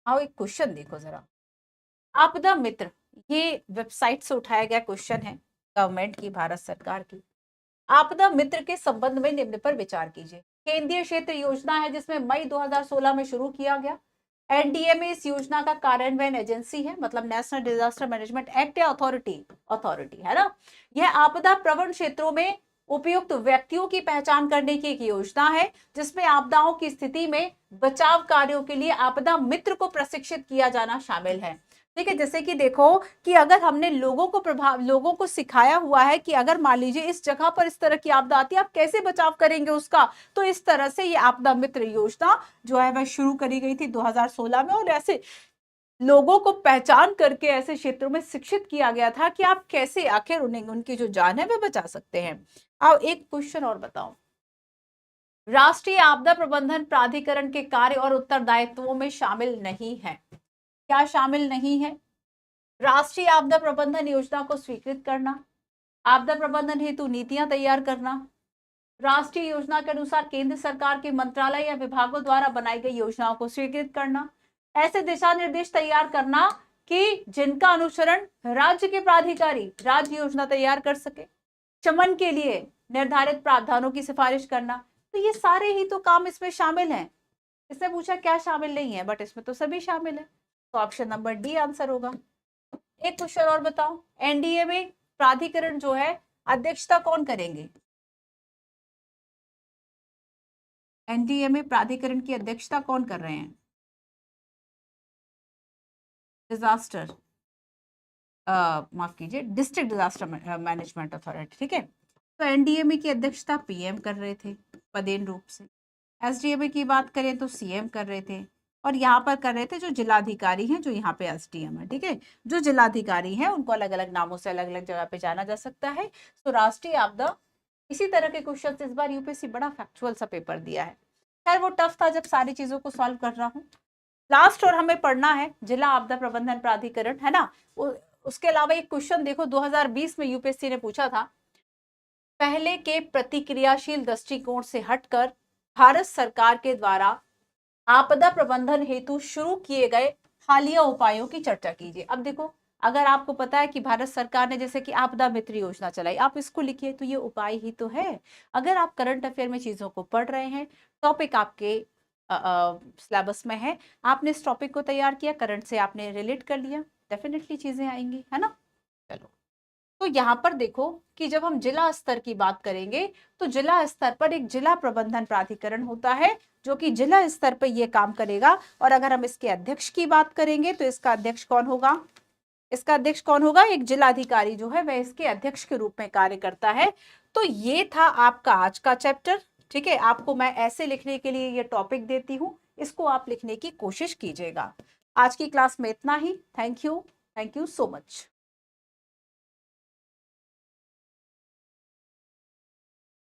आओ एक क्वेश्चन देखो जरा, आपदा मित्र, ये वेबसाइट से उठाया गया क्वेश्चन है गवर्नमेंट की, भारत सरकार की। आपदा मित्र के संबंध में निम्न पर विचार कीजिए। केंद्रीय क्षेत्र योजना है जिसमें मई 2016 में शुरू किया गया। एनडीएमए इस योजना का कार्यान्वयन एजेंसी है, मतलब नेशनल डिजास्टर मैनेजमेंट एक्ट या अथॉरिटी है ना। यह आपदा प्रवण क्षेत्रों में उपयुक्त व्यक्तियों की पहचान करने की एक योजना है जिसमें आपदाओं की स्थिति में बचाव कार्यों के लिए आपदा मित्र को प्रशिक्षित किया जाना शामिल है। ठीक है, जैसे कि देखो कि अगर हमने लोगों को सिखाया हुआ है कि अगर मान लीजिए इस जगह पर इस तरह की आपदा आती है आप कैसे बचाव करेंगे उसका, तो इस तरह से ये आपदा मित्र योजना जो है वह शुरू करी गई थी 2016 में, और ऐसे लोगों को पहचान करके ऐसे क्षेत्रों में शिक्षित किया गया था कि आप कैसे आखिर उनकी जो जान है वह बचा सकते हैं। अब एक क्वेश्चन और बताओ, राष्ट्रीय आपदा प्रबंधन प्राधिकरण के कार्य और उत्तरदायित्वों में शामिल नहीं है। क्या शामिल नहीं है? राष्ट्रीय आपदा प्रबंधन योजना को स्वीकृत करना, आपदा प्रबंधन हेतु नीतियां तैयार करना, राष्ट्रीय योजना के अनुसार केंद्र सरकार के मंत्रालय या विभागों द्वारा बनाई गई योजनाओं को स्वीकृत करना, ऐसे दिशा निर्देश तैयार करना कि जिनका अनुसरण राज्य के प्राधिकारी राज्य योजना तैयार कर सके, शमन के लिए निर्धारित प्रावधानों की सिफारिश करना। तो ये सारे ही तो काम इसमें शामिल हैं। इसमें पूछा क्या शामिल नहीं है, बट इसमें तो सभी शामिल है, तो ऑप्शन नंबर डी आंसर होगा। एक क्वेश्चन और बताओ, एनडीए में प्राधिकरण जो है अध्यक्षता कौन करेंगे? एनडीए में प्राधिकरण की अध्यक्षता कौन कर रहे हैं? डिजास्टर माफ कीजिए, डिस्ट्रिक्ट डिजास्टर मैनेजमेंट अथॉरिटी। ठीक है, तो एनडीएमए की अध्यक्षता पीएम कर रहे थे पदेन रूप से। एसडीएमए की बात करें तो सीएम कर रहे थे, और यहाँ पर कर रहे थे जो जिलाधिकारी हैं, जो यहाँ पे एसडीएम है। ठीक है, जो जिलाधिकारी हैं उनको अलग अलग नामों से अलग अलग जगह पे जाना जा सकता है। तो राष्ट्रीय आपदा, इसी तरह के क्वेश्चन इस बार यूपीएससी बड़ा फैक्चुअल सा पेपर दिया है। खैर वो टफ था जब सारी चीजों को सॉल्व कर रहा हूँ। लास्ट और हमें पढ़ना है जिला आपदा प्रबंधन प्राधिकरण, है ना। उसके अलावा एक क्वेश्चन देखो 2020 में यूपीएससी ने पूछा था, पहले के प्रतिक्रियाशील दृष्टिकोण से हटकर भारत सरकार के द्वारा आपदा प्रबंधन हेतु शुरू किए गए हालिया उपायों की चर्चा कीजिए। अब देखो, अगर आपको पता है कि भारत सरकार ने जैसे कि आपदा मित्र योजना चलाई, आप इसको लिखिए, तो ये उपाय ही तो है। अगर आप करंट अफेयर में चीजों को पढ़ रहे हैं, टॉपिक आपके सिलेबस में है, आपने इस टॉपिक को तैयार किया, करंट से आपने रिलेट कर लिया, डेफिनेटली चीजें आएंगी, है ना। चलो, तो यहाँ पर देखो कि जब हम जिला स्तर की बात करेंगे तो जिला स्तर पर एक जिला प्रबंधन प्राधिकरण होता है जो कि जिला स्तर पर यह काम करेगा। और अगर हम इसके अध्यक्ष की बात करेंगे तो इसका अध्यक्ष कौन होगा? इसका अध्यक्ष कौन होगा? एक जिलाधिकारी जो है वह इसके अध्यक्ष के रूप में कार्य करता है। तो ये था आपका आज का चैप्टर। ठीक है, आपको मैं ऐसे लिखने के लिए ये टॉपिक देती हूँ, इसको आप लिखने की कोशिश कीजिएगा। आज की क्लास में इतना ही। Thank you so much.